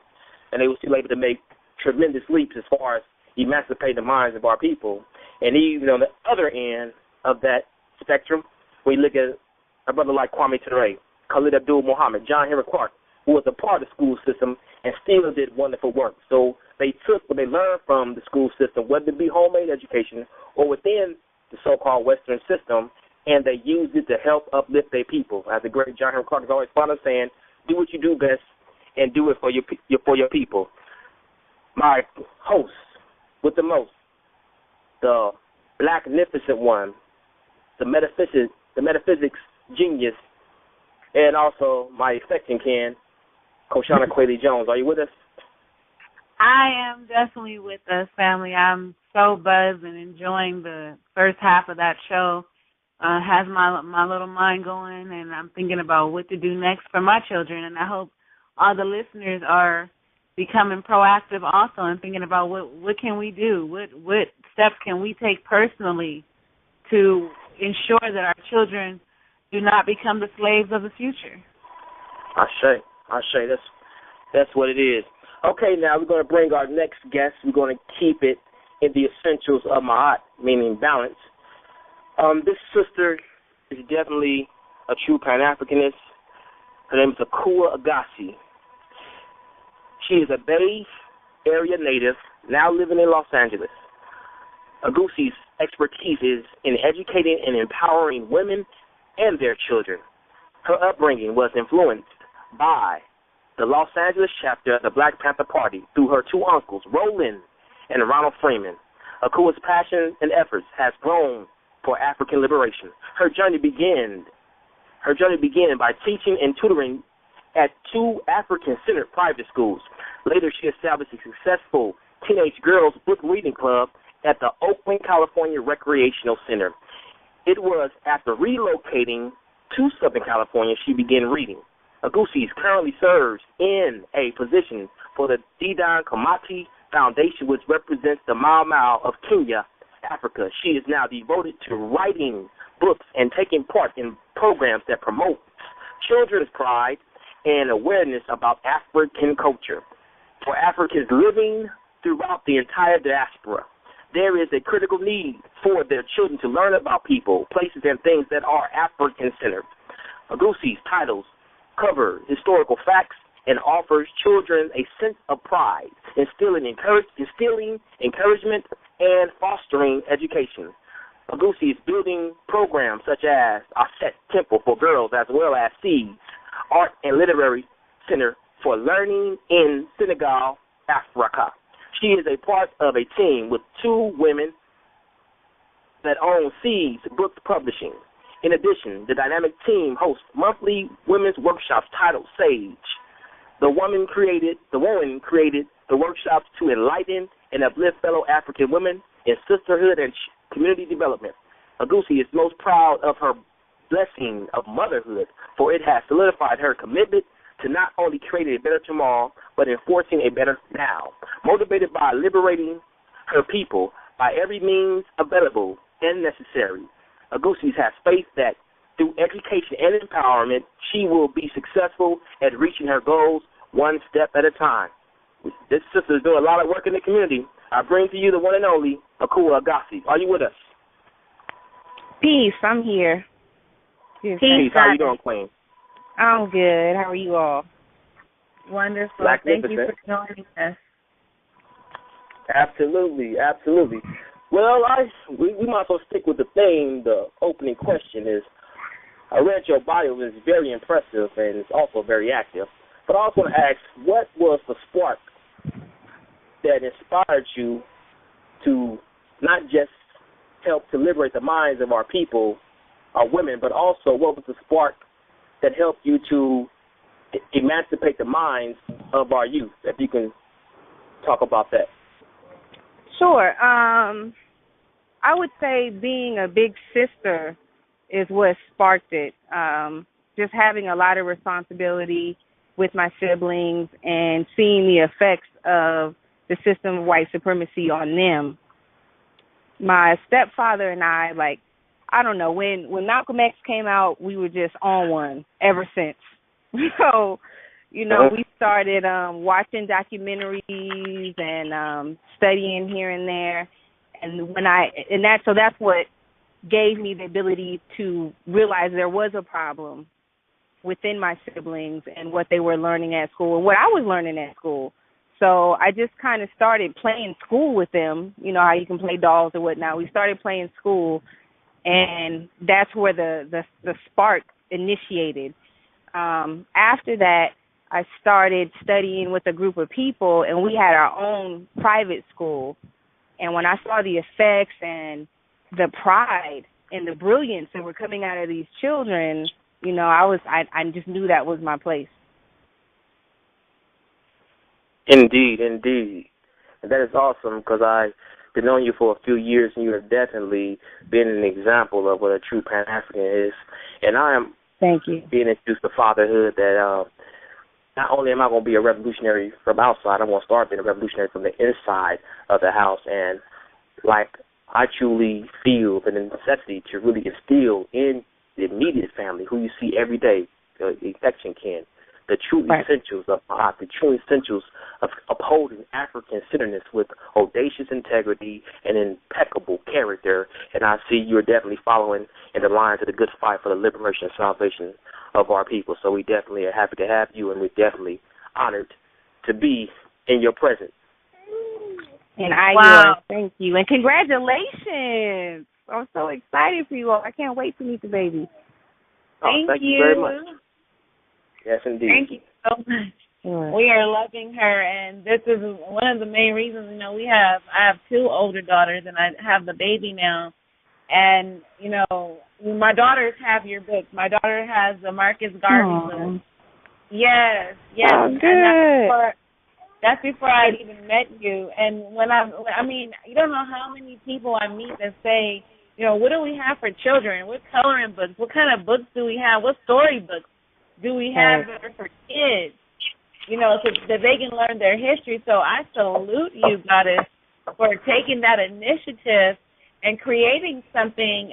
and they were still able to make tremendous leaps as far as emancipating the minds of our people. And even on the other end of that spectrum, we look at a brother like Kwame Ture, Khalid Abdul-Muhammad, John Henrik Clark, who was a part of the school system and still did wonderful work. So they took what they learned from the school system, whether it be homemade education or within the so-called Western system, and they used it to help uplift their people. As the great John Henrik Clark is always fond of saying, do what you do best and do it for your people. My host with the most, the blacknificent one, the metaphysics genius, and also my affection kin, Koshana Quayle Jones. Are you with us? I am definitely with us, family. I'm so buzzed and enjoying the first half of that show. Has my little mind going, and I'm thinking about what to do next for my children. And I hope all the listeners are becoming proactive also and thinking about what can we do, what steps can we take personally to ensure that our children do not become the slaves of the future. Ashe, that's what it is. Okay, now we're going to bring our next guest. We're going to keep it in the essentials of Ma'at, meaning balance. This sister is definitely a true Pan-Africanist. Her name is Akua Agusi. She is a Bay Area native, now living in Los Angeles. Agusi's expertise is in educating and empowering women and their children. Her upbringing was influenced by the Los Angeles chapter of the Black Panther Party through her two uncles, Roland and Ronald Freeman. Akua's passion and efforts has grown for African liberation. Her journey began by teaching and tutoring at two African-centered private schools. Later, she established a successful teenage girls book reading club at the Oakland, California Recreational Center. It was after relocating to Southern California she began reading. Agusi currently serves in a position for the Dedan Kimathi Foundation, which represents the Mau Mau of Kenya, Africa. She is now devoted to writing books and taking part in programs that promote children's pride and awareness about African culture. For Africans living throughout the entire diaspora, there is a critical need for their children to learn about people, places, and things that are African-centered. Agusi's titles cover historical facts and offers children a sense of pride, instilling encouragement and fostering education. Agusi is building programs such as Aset Temple for girls, as well as Seeds, Art and Literary Center for Learning in Senegal, Africa. She is a part of a team with two women that own Seeds Books Publishing. In addition, the dynamic team hosts monthly women's workshops titled Sage. The woman created the workshops to enlighten and uplift fellow African women in sisterhood and community development. Agusi is most proud of her blessing of motherhood, for it has solidified her commitment to not only creating a better tomorrow, but enforcing a better now. Motivated by liberating her people by every means available and necessary, Agusis has faith that through education and empowerment, she will be successful at reaching her goals one step at a time. This sister is doing a lot of work in the community. I bring to you the one and only Akua Agassi. Are you with us? Peace, I'm here. Peace. How are you doing, Queen? I'm good. How are you all? Wonderful. Thank you for joining us. Absolutely. Well, we might as well stick with the theme. The opening question is, I read your bio. It's very impressive and it's also very active. But I also want to ask, what was the spark that inspired you to not just help to liberate the minds of our people, our women, but also what was the spark that helped you to emancipate the minds of our youth? If you can talk about that. Sure. I would say being a big sister is what sparked it. Just having a lot of responsibility with my siblings and seeing the effects of the system of white supremacy on them. My stepfather and I, I don't know, when Malcolm X came out, we were just on one ever since. So, we started watching documentaries and studying here and there. And so that's what gave me the ability to realize there was a problem within my siblings and what they were learning at school and what I was learning at school. So I just kind of started playing school with them, how you can play dolls or whatnot. We started playing school, and that's where the spark initiated. After that, I started studying with a group of people, and we had our own private school. And when I saw the effects and the pride and the brilliance that were coming out of these children, I just knew that was my place. Indeed. And that is awesome, because I've been knowing you for a few years, and you have definitely been an example of what a true Pan-African is. And I am being introduced to fatherhood that not only am I going to be a revolutionary from outside, I'm going to start being a revolutionary from the inside of the house. And, I truly feel the necessity to really instill in the immediate family, who you see every day, the affection kin, the true essentials of Ma'at, the true essentials of upholding African-centeredness with audacious integrity and impeccable character. And I see you're definitely following in the lines of the good fight for the liberation and salvation of our people. So we definitely are happy to have you, and we're definitely honored to be in your presence. And yours. Thank you. And congratulations. I'm so excited for you all. I can't wait to meet the baby. Thank you very much. Yes, indeed. Thank you so much. Sure. We are loving her, and this is one of the main reasons. I have two older daughters, and I have the baby now. And my daughters have your book. My daughter has the Marcus Garvey book. Yes. Oh, good. That's before I even met you. And you don't know how many people I meet that say, what do we have for children? What coloring books? What kind of books do we have? What story books do we have that are for kids? So that they can learn their history. So I salute you, Goddess, for taking that initiative and creating something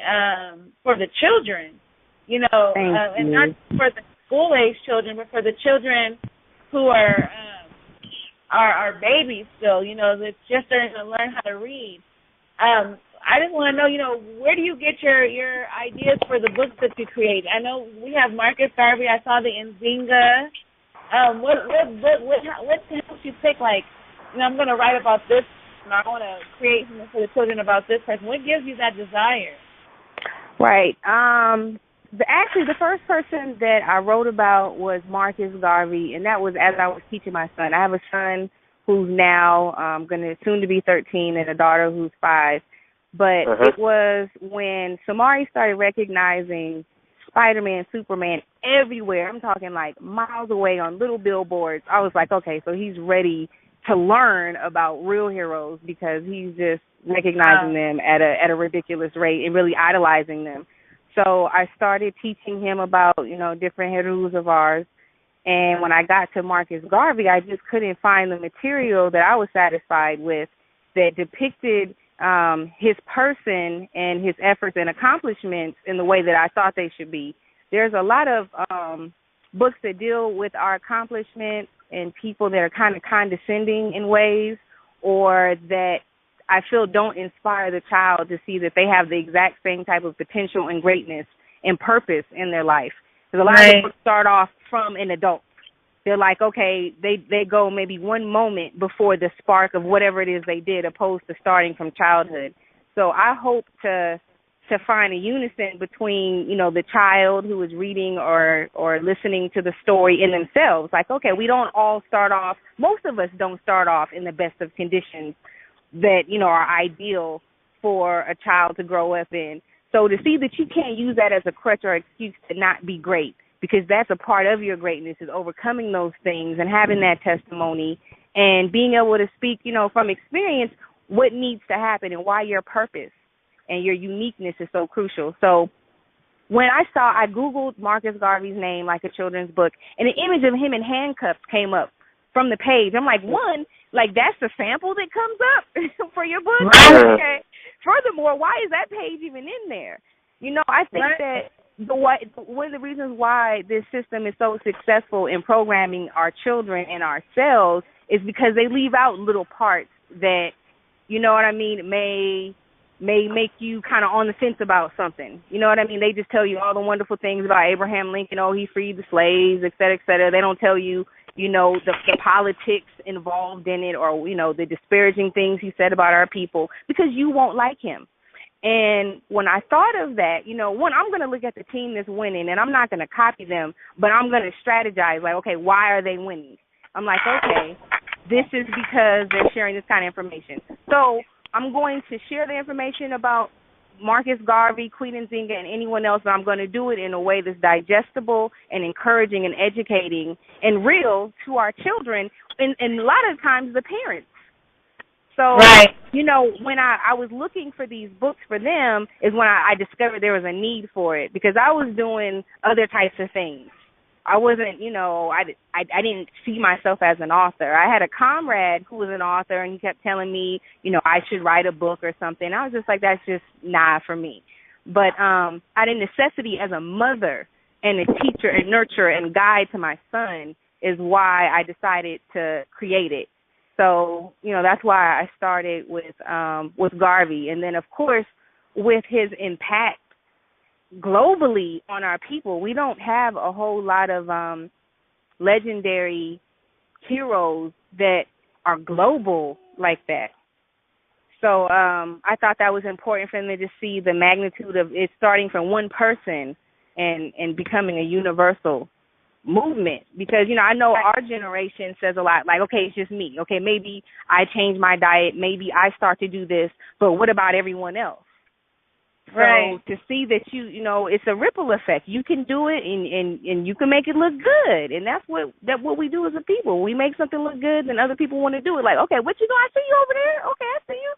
for the children, and not for the school-age children, but for the children who are babies still, that's just starting to learn how to read. I just want to know, where do you get your ideas for the books that you create? I know we have Marcus Garvey. I saw the Nzinga. What helps you pick, I'm going to write about this, and I want to create something for the children about this person? What gives you that desire? Right. Actually, the first person that I wrote about was Marcus Garvey, and that was as I was teaching my son. I have a son who's now soon to be 13 and a daughter who's 5. But it was when Samari started recognizing Spider-Man, Superman everywhere. I'm talking miles away on little billboards. I was like, okay, so he's ready to learn about real heroes because he's just recognizing them at a ridiculous rate and really idolizing them. So I started teaching him about, different Herus of ours. And when I got to Marcus Garvey, I just couldn't find the material that I was satisfied with that depicted his person and his efforts and accomplishments in the way that I thought they should be. There's a lot of books that deal with our accomplishments and people that are kind of condescending in ways, or that I feel don't inspire the child to see that they have the exact same type of potential and greatness and purpose in their life. Because a lot of books start off from an adult. They're like, okay, they go maybe one moment before the spark of whatever it is they did, opposed to starting from childhood. So I hope to find a unison between, the child who is reading or listening to the story in themselves. Like, okay, we don't all start off, most of us don't start off in the best of conditions that, are ideal for a child to grow up in. So to see that you can't use that as a crutch or excuse to not be great, because that's a part of your greatness, is overcoming those things and having that testimony and being able to speak, from experience, what needs to happen and why your purpose and your uniqueness is so crucial. So when I Googled Marcus Garvey's name, like a children's book, and an image of him in handcuffs came up from the page. I'm like, that's the sample that comes up for your book? Right. Okay. Furthermore, why is that page even in there? I think that one of the reasons why this system is so successful in programming our children and ourselves is because they leave out little parts that, may make you kind of on the fence about something. You know what I mean? They just tell you all the wonderful things about Abraham Lincoln. Oh, he freed the slaves, et cetera, et cetera. They don't tell you, the politics involved in it, or, the disparaging things he said about our people, because you won't like him. And when I thought of that, one, I'm going to look at the team that's winning, and I'm not going to copy them, but I'm going to strategize, like, okay, why are they winning? I'm like, okay, this is because they're sharing this kind of information. So I'm going to share the information about Marcus Garvey, Queen Nzinga, and anyone else, but I'm going to do it in a way that's digestible and encouraging and educating and real to our children, and a lot of times the parents. So, when I was looking for these books for them is when I discovered there was a need for it, because I was doing other types of things. I wasn't, I didn't see myself as an author. I had a comrade who was an author, and he kept telling me, I should write a book or something. I was just like, that's just not for me. But out of necessity as a mother and a teacher and nurturer and guide to my son is why I decided to create it. So, that's why I started with Garvey. And then, of course, with his impact globally on our people, we don't have a whole lot of legendary heroes that are global like that. So I thought that was important for them to see the magnitude of it starting from one person and becoming a universal movement. Because, I know our generation says a lot, like, okay, it's just me. Okay, maybe I change my diet. Maybe I start to do this. But what about everyone else? Right. So to see that it's a ripple effect. You can do it, and you can make it look good, and that's what we do as a people. We make something look good, and other people want to do it. Like, okay, what you doing? I see you over there. Okay, I see you.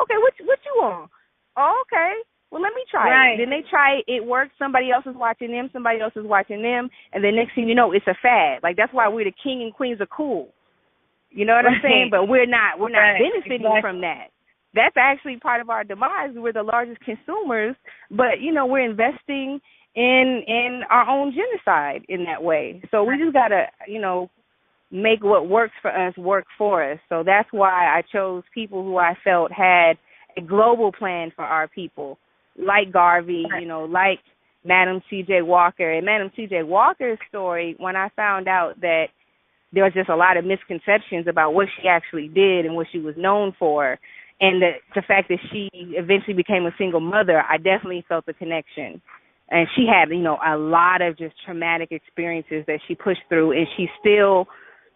Okay, what you on? Oh, okay. Well, let me try it. Then they try it. It works. Somebody else is watching them. Somebody else is watching them, and then next thing you know, it's a fad. Like, that's why we're the king and queens of cool. You know what I'm saying? But we're not benefiting from that. That's actually part of our demise. We're the largest consumers, but, we're investing in our own genocide in that way. So we just got to, make what works for us work for us. So that's why I chose people who I felt had a global plan for our people, like Garvey, like Madam C.J. Walker. And Madam C.J. Walker's story, when I found out that there was just a lot of misconceptions about what she actually did and what she was known for, and the fact that she eventually became a single mother, I definitely felt the connection. And she had, a lot of just traumatic experiences that she pushed through, and she still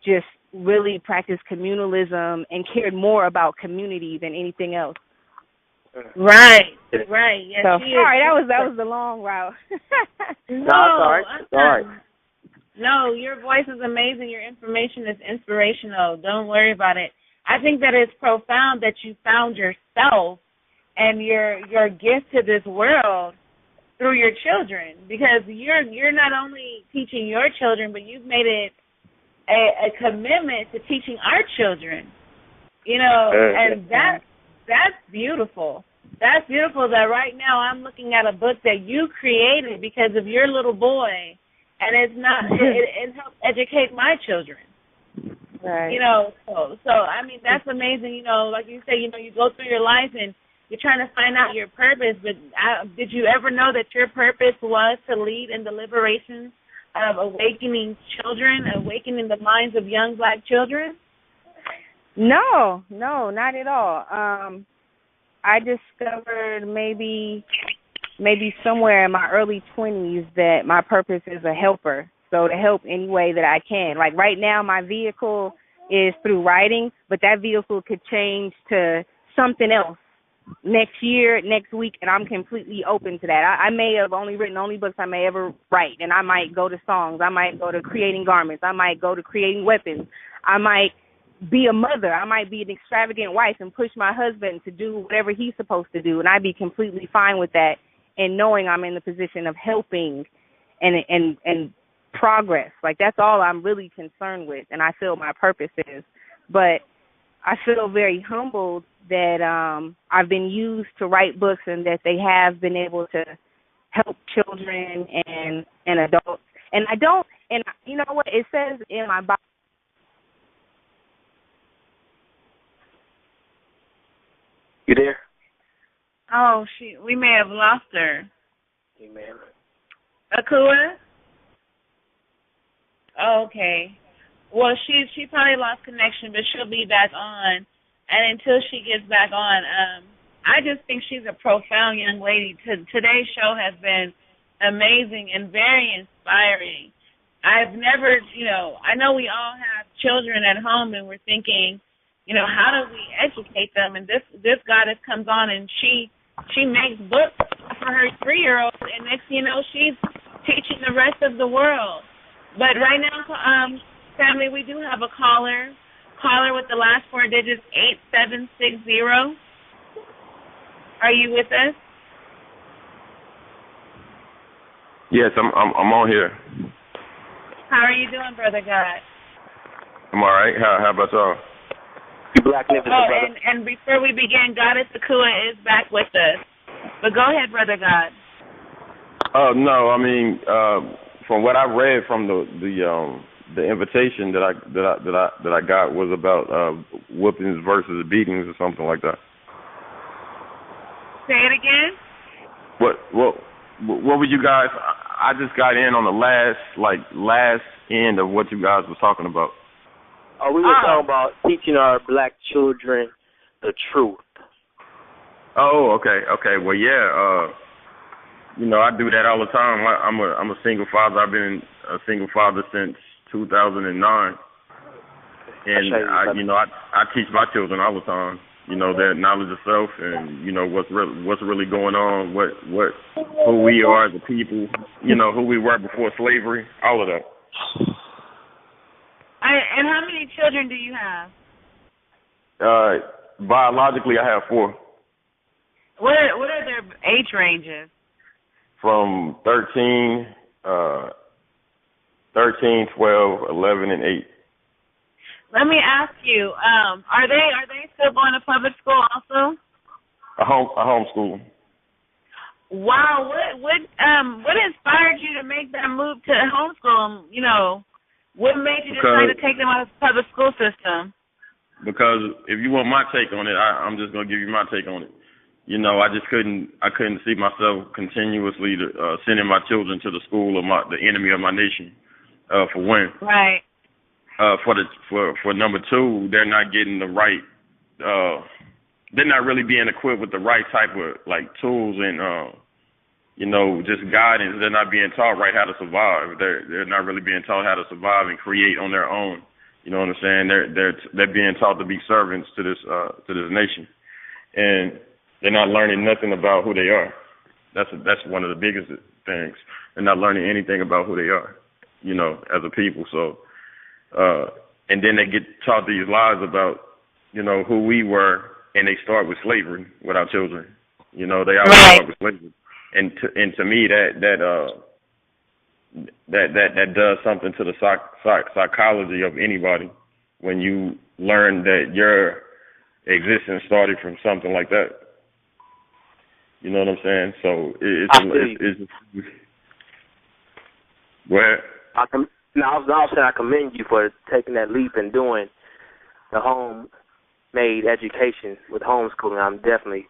just really practiced communalism and cared more about community than anything else. Right. Yes, so, all right, that was the long route. No, all right. No, your voice is amazing. Your information is inspirational. Don't worry about it. I think that it's profound that you found yourself and your gift to this world through your children, because you're not only teaching your children, but you've made it a commitment to teaching our children. You know, and that's beautiful. That's beautiful that right now I'm looking at a book that you created because of your little boy, and it helps educate my children. Right. You know, so I mean, that's amazing. You know, like you say, you know, you go through your life and you're trying to find out your purpose, but did you ever know that your purpose was to lead in the liberation of awakening children, awakening the minds of young Black children? No, not at all. I discovered maybe somewhere in my early 20s that my purpose is a helper. So to help any way that I can. Like right now, my vehicle is through writing, but that vehicle could change to something else next year, next week, and I'm completely open to that. I may have only written books I may ever write, and I might go to songs. I might go to creating garments. I might go to creating weapons. I might be a mother. I might be an extravagant wife and push my husband to do whatever he's supposed to do, and I'd be completely fine with that, and knowing I'm in the position of helping and progress. Like, that's all I'm really concerned with, and I feel my purpose is. But I feel very humbled that I've been used to write books and that they have been able to help children and adults. And you know what? It says in my Bible. You there? Oh, we may have lost her. Amen. Akua? Oh, okay. Well, she probably lost connection, but she'll be back on. And until she gets back on, I just think she's a profound young lady. Today's show has been amazing and very inspiring. I've never, I know we all have children at home, and we're thinking, how do we educate them? And this goddess comes on, and she makes books for her 3-year-old, and next thing you know, she's teaching the rest of the world. But right now, family, we do have a caller with the last 4 digits, 8760. Are you with us? Yes, I'm on here. How are you doing, Brother God? I'm all right. How about y'all? Blacknificent, brother. And before we begin, Goddess Akua is back with us. But go ahead, Brother God. No, I mean, from what I read from the invitation that I got was about whoopings versus beatings or something like that. Say it again. What were you guys? I just got in on the last end of what you guys was talking about. Oh, we were talking about teaching our Black children the truth. Oh, okay. Well, yeah. I do that all the time. I'm a single father. I've been a single father since 2009, and I teach my children all the time. Their knowledge of self, and what's really going on, who we are as a people, who we were before slavery, all of that. And how many children do you have? Biologically, I have 4. What are their age ranges? From 13, 12, 11, and 8. Let me ask you, are they still going to public school also? A homeschool. Wow, what inspired you to make that move to homeschool? What made you decide to take them out of the public school system? Because if you want my take on it, I'm just gonna give you my take on it. I couldn't see myself continuously sending my children to the school of the enemy of my nation. For one, right. For number 2, they're not getting the right. They're not really being equipped with the right type of tools and just guidance. They're not being taught right how to survive. They're not really being taught how to survive and create on their own. You know what I'm saying? They're being taught to be servants to this nation, and they're not learning nothing about who they are. That's one of the biggest things. They're not learning anything about who they are, as a people. So, and then they get taught these lies about, who we were, and they start with slavery with our children. They always start with slavery. and to me that does something to the psychology of anybody when you learn that your existence started from something like that. You know what I'm saying? So it's go ahead. I was saying I commend you for taking that leap and doing the homemade education with homeschooling. I'm definitely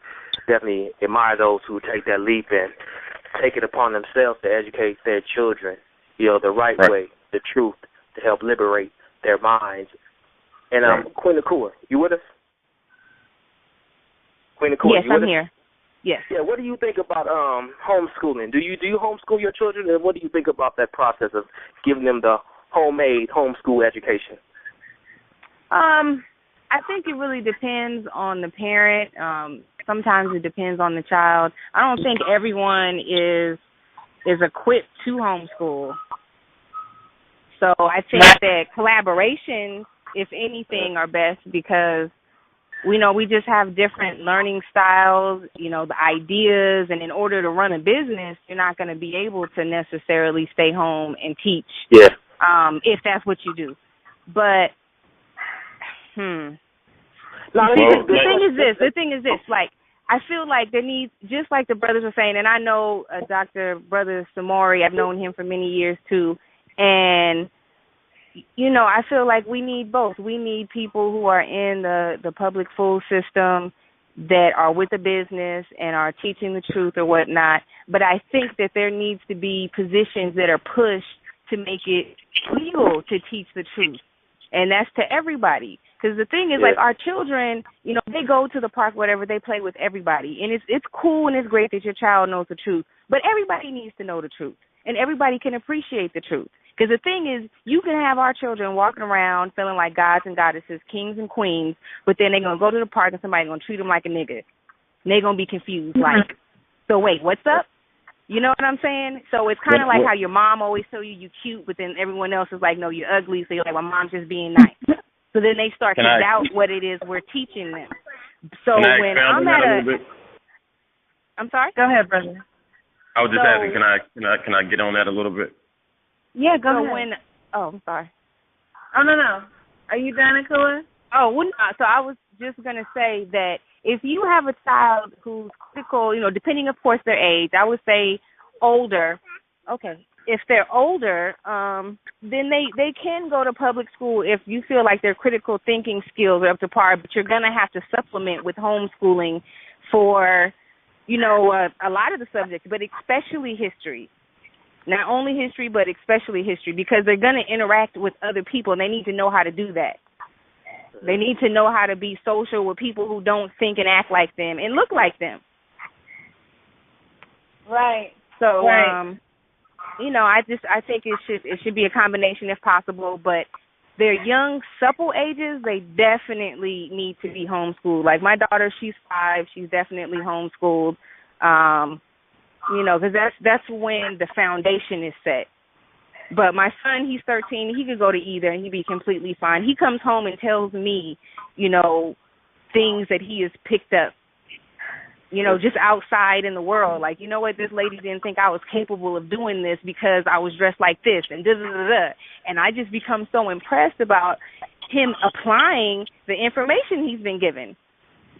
admire those who take that leap and take it upon themselves to educate their children, the right way, the truth, to help liberate their minds. And Queen Nakua, you with us? Queen Nakua, yes, you with I'm us? here. Yes. Yeah. What do you think about homeschooling? Do you homeschool your children, and what do you think about that process of giving them the homemade homeschool education? I think it really depends on the parent. Sometimes it depends on the child. I don't think everyone is equipped to homeschool. So I think that collaboration, if anything, are best because we just have different learning styles, the ideas, and in order to run a business, you're not going to be able to necessarily stay home and teach. Yeah. If that's what you do. But the thing is this, like, I feel like there needs, just like the brothers were saying, and I know Dr. Brother Samori, I've known him for many years too, and I feel like we need both. We need people who are in the public school system that are with the business and are teaching the truth or whatnot, but I think that there needs to be positions that are pushed to make it legal to teach the truth, and that's to everybody. Because the thing is, like, our children, they go to the park, whatever, they play with everybody. And it's cool and it's great that your child knows the truth. But everybody needs to know the truth. And everybody can appreciate the truth. Because the thing is, you can have our children walking around feeling like gods and goddesses, kings and queens, but then they're going to go to the park and somebody's going to treat them like a nigga. And they're going to be confused. Like, so wait, what's up? You know what I'm saying? So it's kind of like how your mom always tell you cute, but then everyone else is like, no, you're ugly. So you're like, well, mom's just being nice. So then they start to doubt what it is we're teaching them. So when I'm at I'm sorry? Go ahead, brother. I was just asking, can I get on that a little bit? Yeah, go ahead. I'm sorry. Oh, no. Are you done, Nakua? Oh, well, so I was just going to say that if you have a child who's critical, depending, of course, their age, I would say older. Okay. If they're older, then they can go to public school if you feel like their critical thinking skills are up to par, but you're going to have to supplement with homeschooling for, a lot of the subjects, but especially history. Not only history, but especially history, because they're going to interact with other people, and they need to know how to do that. They need to know how to be social with people who don't think and act like them and look like them. Right. So, I think it should be a combination if possible, but their young, supple ages, they definitely need to be homeschooled. Like my daughter, she's 5, she's definitely homeschooled, because that's when the foundation is set. But my son, he's 13, he could go to either and he'd be completely fine. He comes home and tells me, things that he has picked up, just outside in the world. Like, you know what, this lady didn't think I was capable of doing this because I was dressed like this and da-da-da-da. And I just become so impressed about him applying the information he's been given.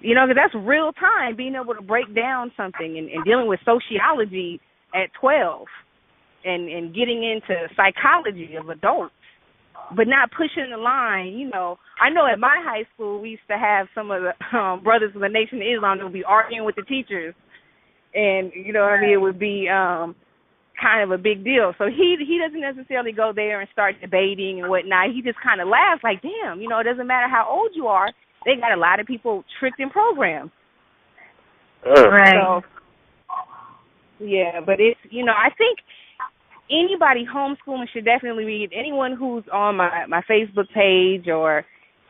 Because that's real time, being able to break down something and dealing with sociology at 12 and getting into psychology of adults, but not pushing the line. I know at my high school we used to have some of the brothers of the Nation of Islam that would be arguing with the teachers, and it would be kind of a big deal. So he doesn't necessarily go there and start debating and whatnot. He just kind of laughs like, damn, it doesn't matter how old you are. They got a lot of people tricked and programmed. Right. So, yeah, but it's, I think anybody homeschooling should definitely read. Anyone who's on my Facebook page or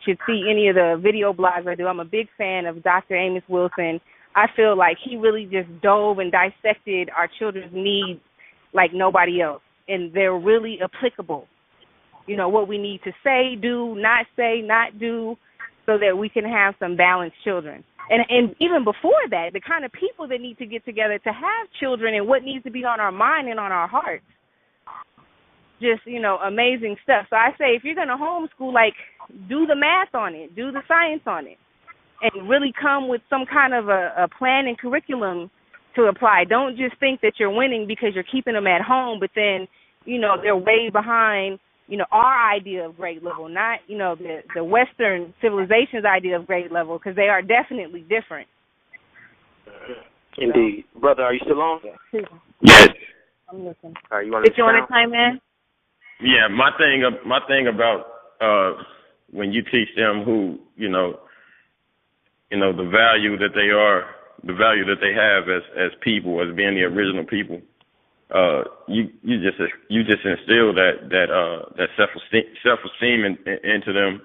should see any of the video blogs I do. I'm a big fan of Dr. Amos Wilson. I feel like he really just dove and dissected our children's needs like nobody else, and they're really applicable. What we need to say, do, not say, not do, so that we can have some balanced children. And even before that, the kind of people that need to get together to have children and what needs to be on our mind and on our hearts. Just, amazing stuff. So I say if you're going to homeschool, like, do the math on it, do the science on it, and really come with some kind of a plan and curriculum to apply. Don't just think that you're winning because you're keeping them at home, but then, they're way behind, our idea of grade level, not, the Western civilization's idea of grade level, because they are definitely different. Indeed. Brother, are you still on? Yes. I'm listening. All right, you want Did you want to chime in? Yeah, my thing about when you teach them who, the value that they are, the value that they have as people, as being the original people, you just instill that self-esteem into them,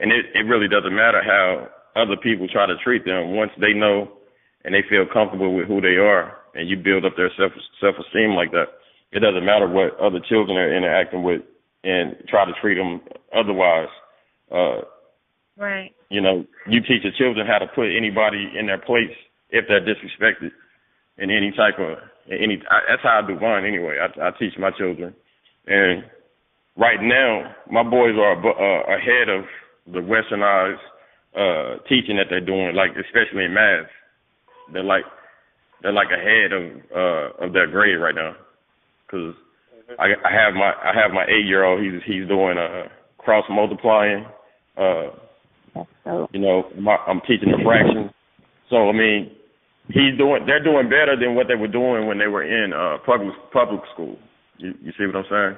and it really doesn't matter how other people try to treat them. Once they know and they feel comfortable with who they are, and you build up their self-esteem like that, it doesn't matter what other children are interacting with and try to treat them otherwise. Right. You teach the children how to put anybody in their place if they're disrespected in any type of that's how I do mine anyway. I teach my children, and right now my boys are ahead of the westernized teaching that they're doing, like especially in math. They're like ahead of their grade right now, because I have my 8-year-old. He's doing cross multiplying. I'm teaching a fraction. So I mean, they're doing better than what they were doing when they were in public school. You see what I'm saying?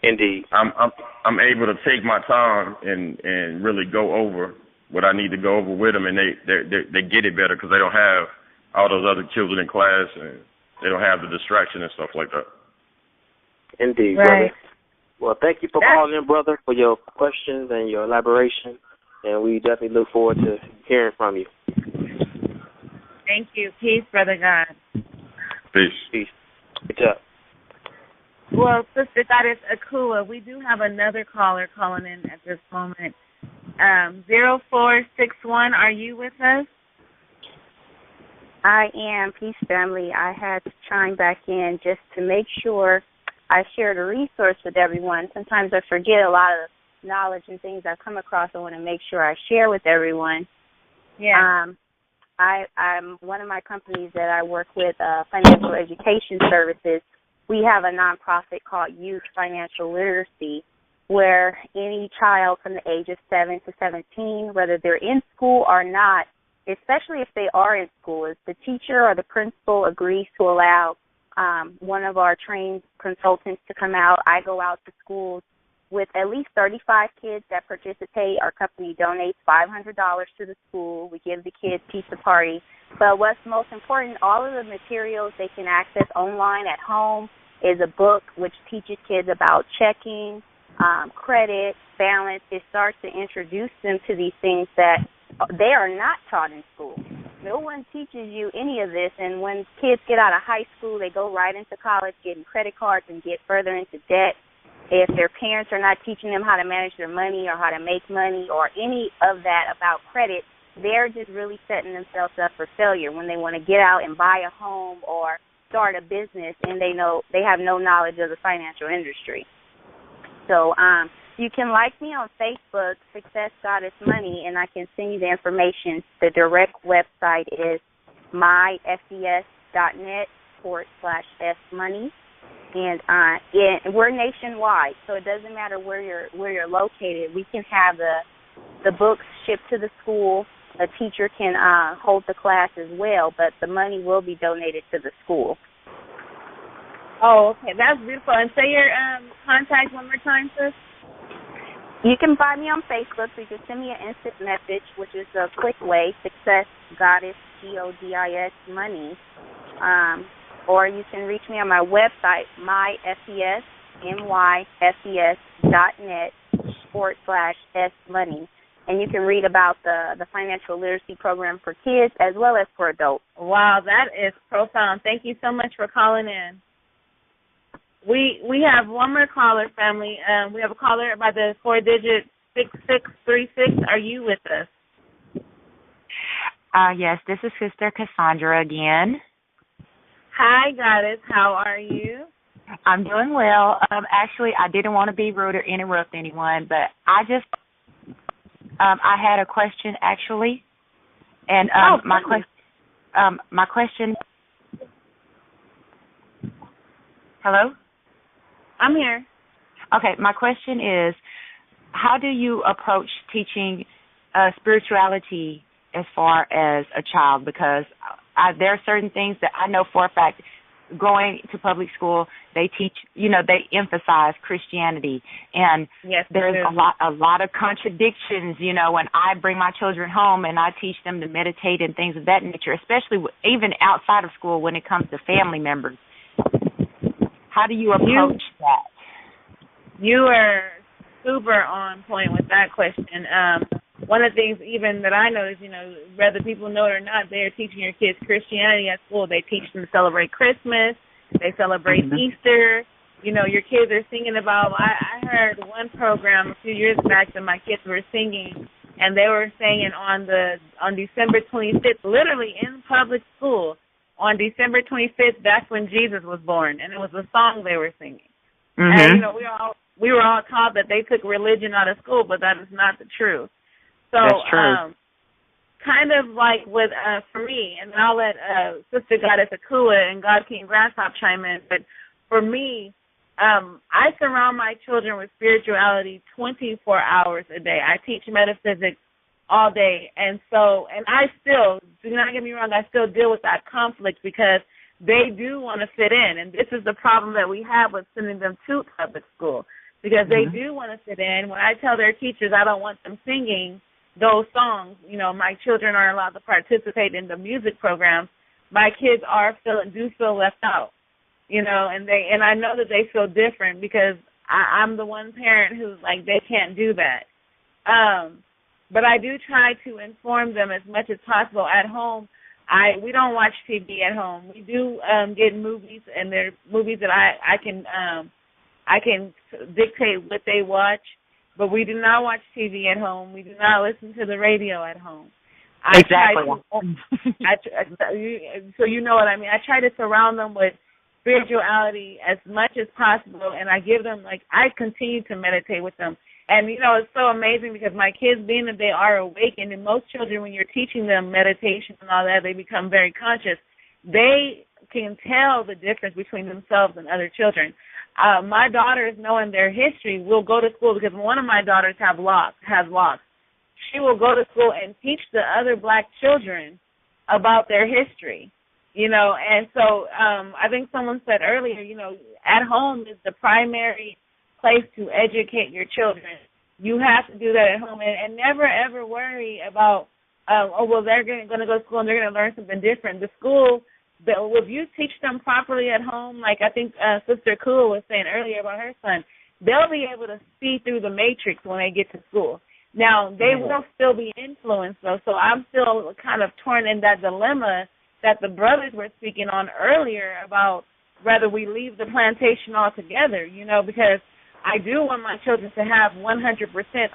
Indeed. I'm able to take my time and really go over what I need to go over with them, and they get it better because they don't have all those other children in class, and they don't have the distraction and stuff like that. Indeed, right. Brother. Well, thank you for calling in, brother, for your questions and your elaboration, and we definitely look forward to hearing from you. Thank you. Peace, Brother God. Peace. Good job. Well, Sister Goddess Akua, we do have another caller calling in at this moment. 0461, are you with us? I am. Peace, family. I had to chime back in just to make sure I shared a resource with everyone. Sometimes I forget a lot of knowledge and things I've come across. I want to make sure I share with everyone. Yeah. I'm one of my companies that I work with, Financial Education Services. We have a nonprofit called Youth Financial Literacy, where any child from the age of 7 to 17, whether they're in school or not, especially if they are in school, if the teacher or the principal agrees to allow one of our trained consultants to come out, I go out to schools with at least 35 kids that participate. Our company donates $500 to the school. We give the kids pizza party. But what's most important, all of the materials they can access online at home is a book which teaches kids about checking, credit, balance. It starts to introduce them to these things that they are not taught in school. No one teaches you any of this, and when kids get out of high school, they go right into college, getting credit cards and get further into debt. If their parents are not teaching them how to manage their money or how to make money or any of that about credit, they're just really setting themselves up for failure when they want to get out and buy a home or start a business and they have no knowledge of the financial industry. So you can like me on Facebook, Success Goddess Money, and I can send you the information. The direct website is myfes.net/smoney. And we're nationwide, so it doesn't matter where you're located. We can have the books shipped to the school. A teacher can hold the class as well, but the money will be donated to the school. Oh, okay. That's beautiful. And say your contact one more time, sis. You can find me on Facebook. So you can send me an instant message, which is a quick way, Success Goddess, GODIS Money. Or you can reach me on my website, myfes.net/smoney. And you can read about the financial literacy program for kids as well as for adults. Wow, that is profound. Thank you so much for calling in. We have one more caller, family. We have a caller by the 4-digit 6636. Are you with us? Yes, this is Sister Cassandra again. Hi, Goddess. How are you? I'm doing well. Actually, I didn't want to be rude or interrupt anyone, but I had a question actually, and my question. Hello? I'm here. Okay, my question is, how do you approach teaching spirituality as far as a child? Because there are certain things that I know for a fact. Going to public school, they teach, they emphasize Christianity, and there's a lot of contradictions, when I bring my children home and I teach them to meditate and things of that nature, especially even outside of school when it comes to family members. How do you approach that? You are super on point with that question. One of the things even that I notice, whether people know it or not, they're teaching your kids Christianity at school. They teach them to celebrate Christmas. They celebrate Easter. Your kids are singing about, I heard one program a few years back that my kids were singing, and they were singing on December 25th, literally in public school, on December 25th, that's when Jesus was born, and it was a song they were singing. And, we were all taught that they took religion out of school, but that is not the truth. So, that's true. Kind of like with, for me, and I'll let Sister Goddess Akua and God King Grasshop chime in, but for me, I surround my children with spirituality 24 hours a day. I teach metaphysics all day, and I still, do not get me wrong, I still deal with that conflict because they do want to fit in, and this is the problem that we have with sending them to public school, because they do want to fit in. When I tell their teachers I don't want them singing those songs, my children aren't allowed to participate in the music programs, my kids do feel left out, and I know that they feel different because I'm the one parent who's like, they can't do that. But I do try to inform them as much as possible at home. We don't watch TV at home. We do get movies, and there are movies that I can dictate what they watch, but we do not watch TV at home. We do not listen to the radio at home. So you know what I mean. I try to surround them with spirituality as much as possible, and I give them, I continue to meditate with them. And, it's so amazing because my kids, being that they are awakened, and most children, when you're teaching them meditation and all that, they become very conscious. They can tell the difference between themselves and other children. My daughters, knowing their history, will go to school because one of my daughters has locks. She will go to school and teach the other black children about their history, And so I think someone said earlier, at home is the primary place to educate your children. You have to do that at home, and never ever worry about they're going to go to school and they're going to learn something different. The school, if you teach them properly at home, like I think Sister Kua was saying earlier about her son, they'll be able to see through the matrix when they get to school. Now they will still be influenced though, so I'm still kind of torn in that dilemma that the brothers were speaking on earlier about whether we leave the plantation altogether, because I do want my children to have 100%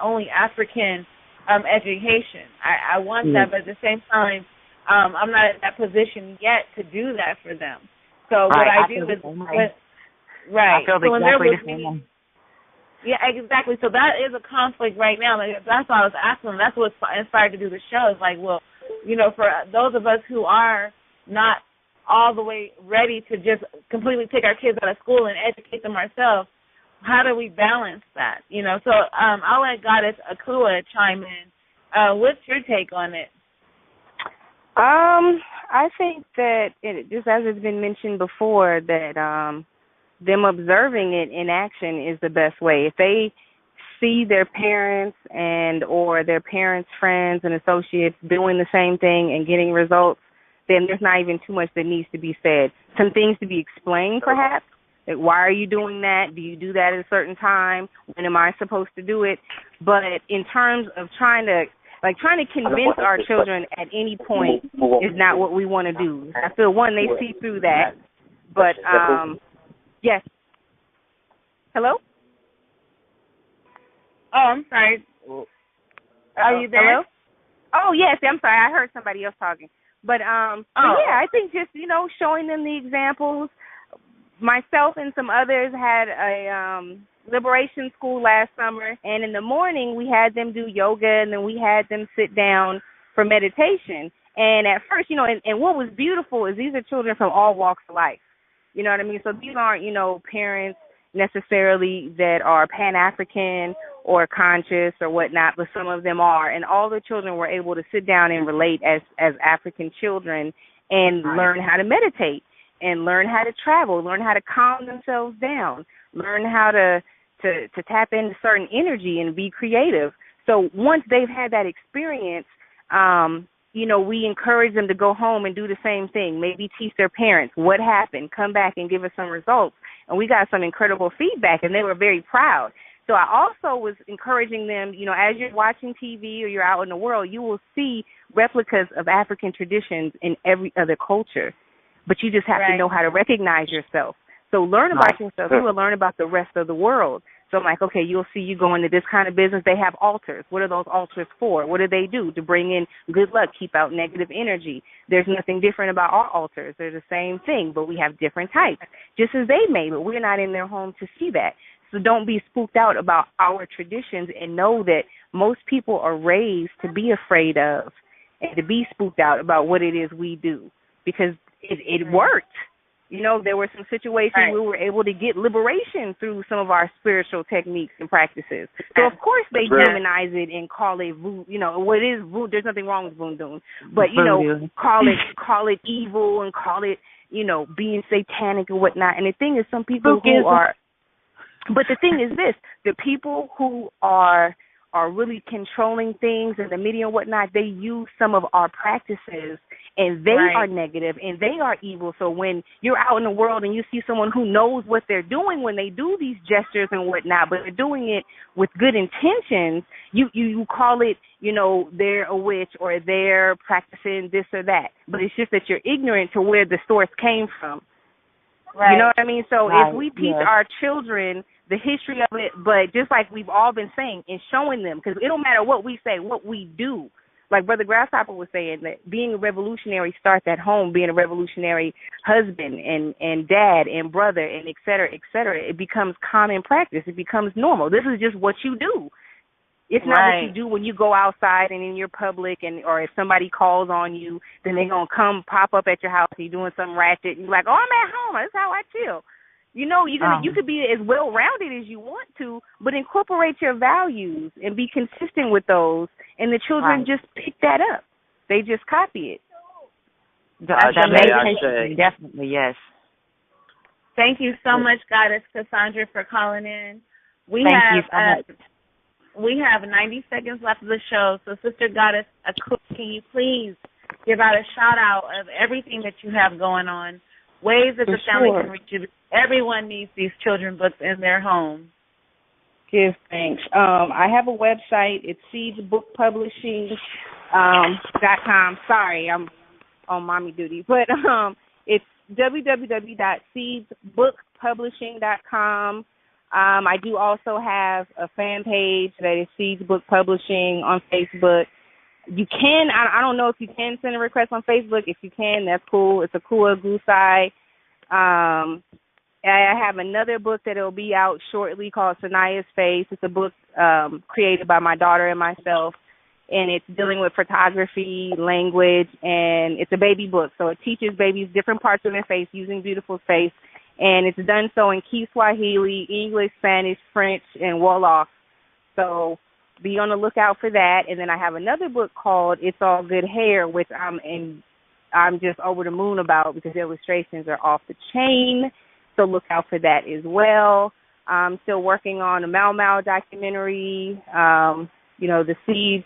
only African education. I want that, but at the same time, I'm not in that position yet to do that for them. So what I do is, I feel exactly the same. Yeah, exactly. So that is a conflict right now. That's why I was asking them. That's what inspired to do the show. It's like, well, for those of us who are not all the way ready to just completely take our kids out of school and educate them ourselves, how do we balance that? So I'll let Goddess Akua chime in. What's your take on it? I think that, just as it's been mentioned before, that them observing it in action is the best way. If they see their parents or their parents' friends and associates doing the same thing and getting results, then there's not even too much that needs to be said. Some things to be explained, perhaps. Like, why are you doing that? Do you do that at a certain time? When am I supposed to do it? But in terms of trying to convince our children at any point is not what we want to do. I feel, one, they see through that. But, yes. Hello? Oh, I'm sorry. Are you there? Hello? Oh, yes, I'm sorry. I heard somebody else talking. But yeah, I think just, showing them the examples. Myself and some others had a liberation school last summer, and in the morning we had them do yoga, and then we had them sit down for meditation. And at first, and what was beautiful is these are children from all walks of life. You know what I mean? So these aren't, parents necessarily that are Pan-African or conscious or whatnot, but some of them are. And all the children were able to sit down and relate as African children and learn how to meditate and learn how to travel, learn how to calm themselves down, learn how to tap into certain energy and be creative. So once they've had that experience, we encourage them to go home and do the same thing, maybe teach their parents what happened, come back and give us some results. And we got some incredible feedback, and they were very proud. So I also was encouraging them, as you're watching TV or you're out in the world, you will see replicas of African traditions in every other culture. But you just have to know how to recognize yourself. So learn about yourself. You will learn about the rest of the world. So I'm like, okay, you'll see you go into this kind of business. They have altars. What are those altars for? What do they do? To bring in good luck, keep out negative energy. There's nothing different about our altars. They're the same thing, but we have different types, just as they may, but we're not in their home to see that. So don't be spooked out about our traditions, and know that most people are raised to be afraid of and to be spooked out about what it is we do, because it worked. There were some situations where we were able to get liberation through some of our spiritual techniques and practices. So, of course, they demonize it and call it voodoo. What is voodoo? There's nothing wrong with voodoo. But, call it evil and call it, being satanic and whatnot. And the thing is, some people who are... But the thing is this, the people who are really controlling things in the media and whatnot, they use some of our practices, and they are negative and they are evil. So when you're out in the world and you see someone who knows what they're doing when they do these gestures and whatnot, but they're doing it with good intentions, you call it, they're a witch or they're practicing this or that. But it's just that you're ignorant to where the source came from. You know what I mean? So if we teach our children the history of it, but just like we've all been saying, and showing them, because it don't matter what we say, what we do. Like Brother Grasshopper was saying, that being a revolutionary starts at home, being a revolutionary husband and dad and brother and et cetera, it becomes common practice. It becomes normal. This is just what you do. It's not what you do when you go outside and in your public, or if somebody calls on you, then they're going to come pop up at your house and you're doing some ratchet. And you're like, oh, I'm at home. That's how I chill. You could be as well-rounded as you want to, but incorporate your values and be consistent with those, and the children just pick that up. They just copy it. Definitely, yes. Thank you so much, Goddess Cassandra, for calling in. We have 90 seconds left of the show, so Sister Goddess, can you please give out a shout-out of everything that you have going on, ways that the family can reach you? Everyone needs these children books in their home. Give thanks. I have a website. It's seedsbookpublishing.com. Sorry, I'm on mommy duty. But it's www.seedsbookpublishing.com. I do also have a fan page that is Seeds Book Publishing on Facebook. You can, I don't know if you can send a request on Facebook. If you can, that's cool. It's Akua Gusai. I have another book that will be out shortly called Sanaya's Face. It's a book created by my daughter and myself, and it's dealing with photography, language, and it's a baby book. So it teaches babies different parts of their face using beautiful face, and it's done so in Kiswahili, English, Spanish, French, and Wolof. So be on the lookout for that. And then I have another book called It's All Good Hair, which I'm just over the moon about because the illustrations are off the chain. So look out for that as well. I'm still working on a Mau Mau documentary. The Seeds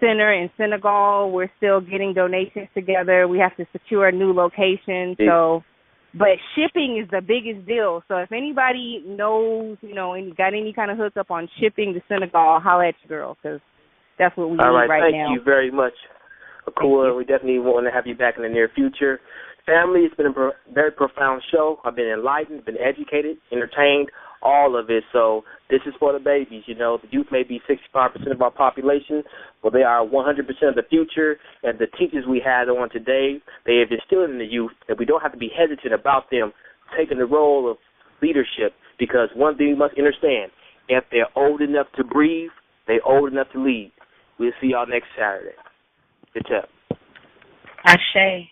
Center in Senegal, we're still getting donations together. We have to secure a new location. But shipping is the biggest deal. So if anybody knows, and got any kind of hookup on shipping to Senegal, holla at your girl, because that's what we need right now. Thank you very much, Akua. We definitely want to have you back in the near future. Family, it's been a very profound show. I've been enlightened, been educated, entertained, all of it. So this is for the babies. You know, the youth may be 65% of our population, but they are 100% of the future. And the teachers we had on today, they have instilled in the youth that we don't have to be hesitant about them taking the role of leadership, because one thing you must understand, if they're old enough to breathe, they're old enough to lead. We'll see y'all next Saturday. Good job. Ashe.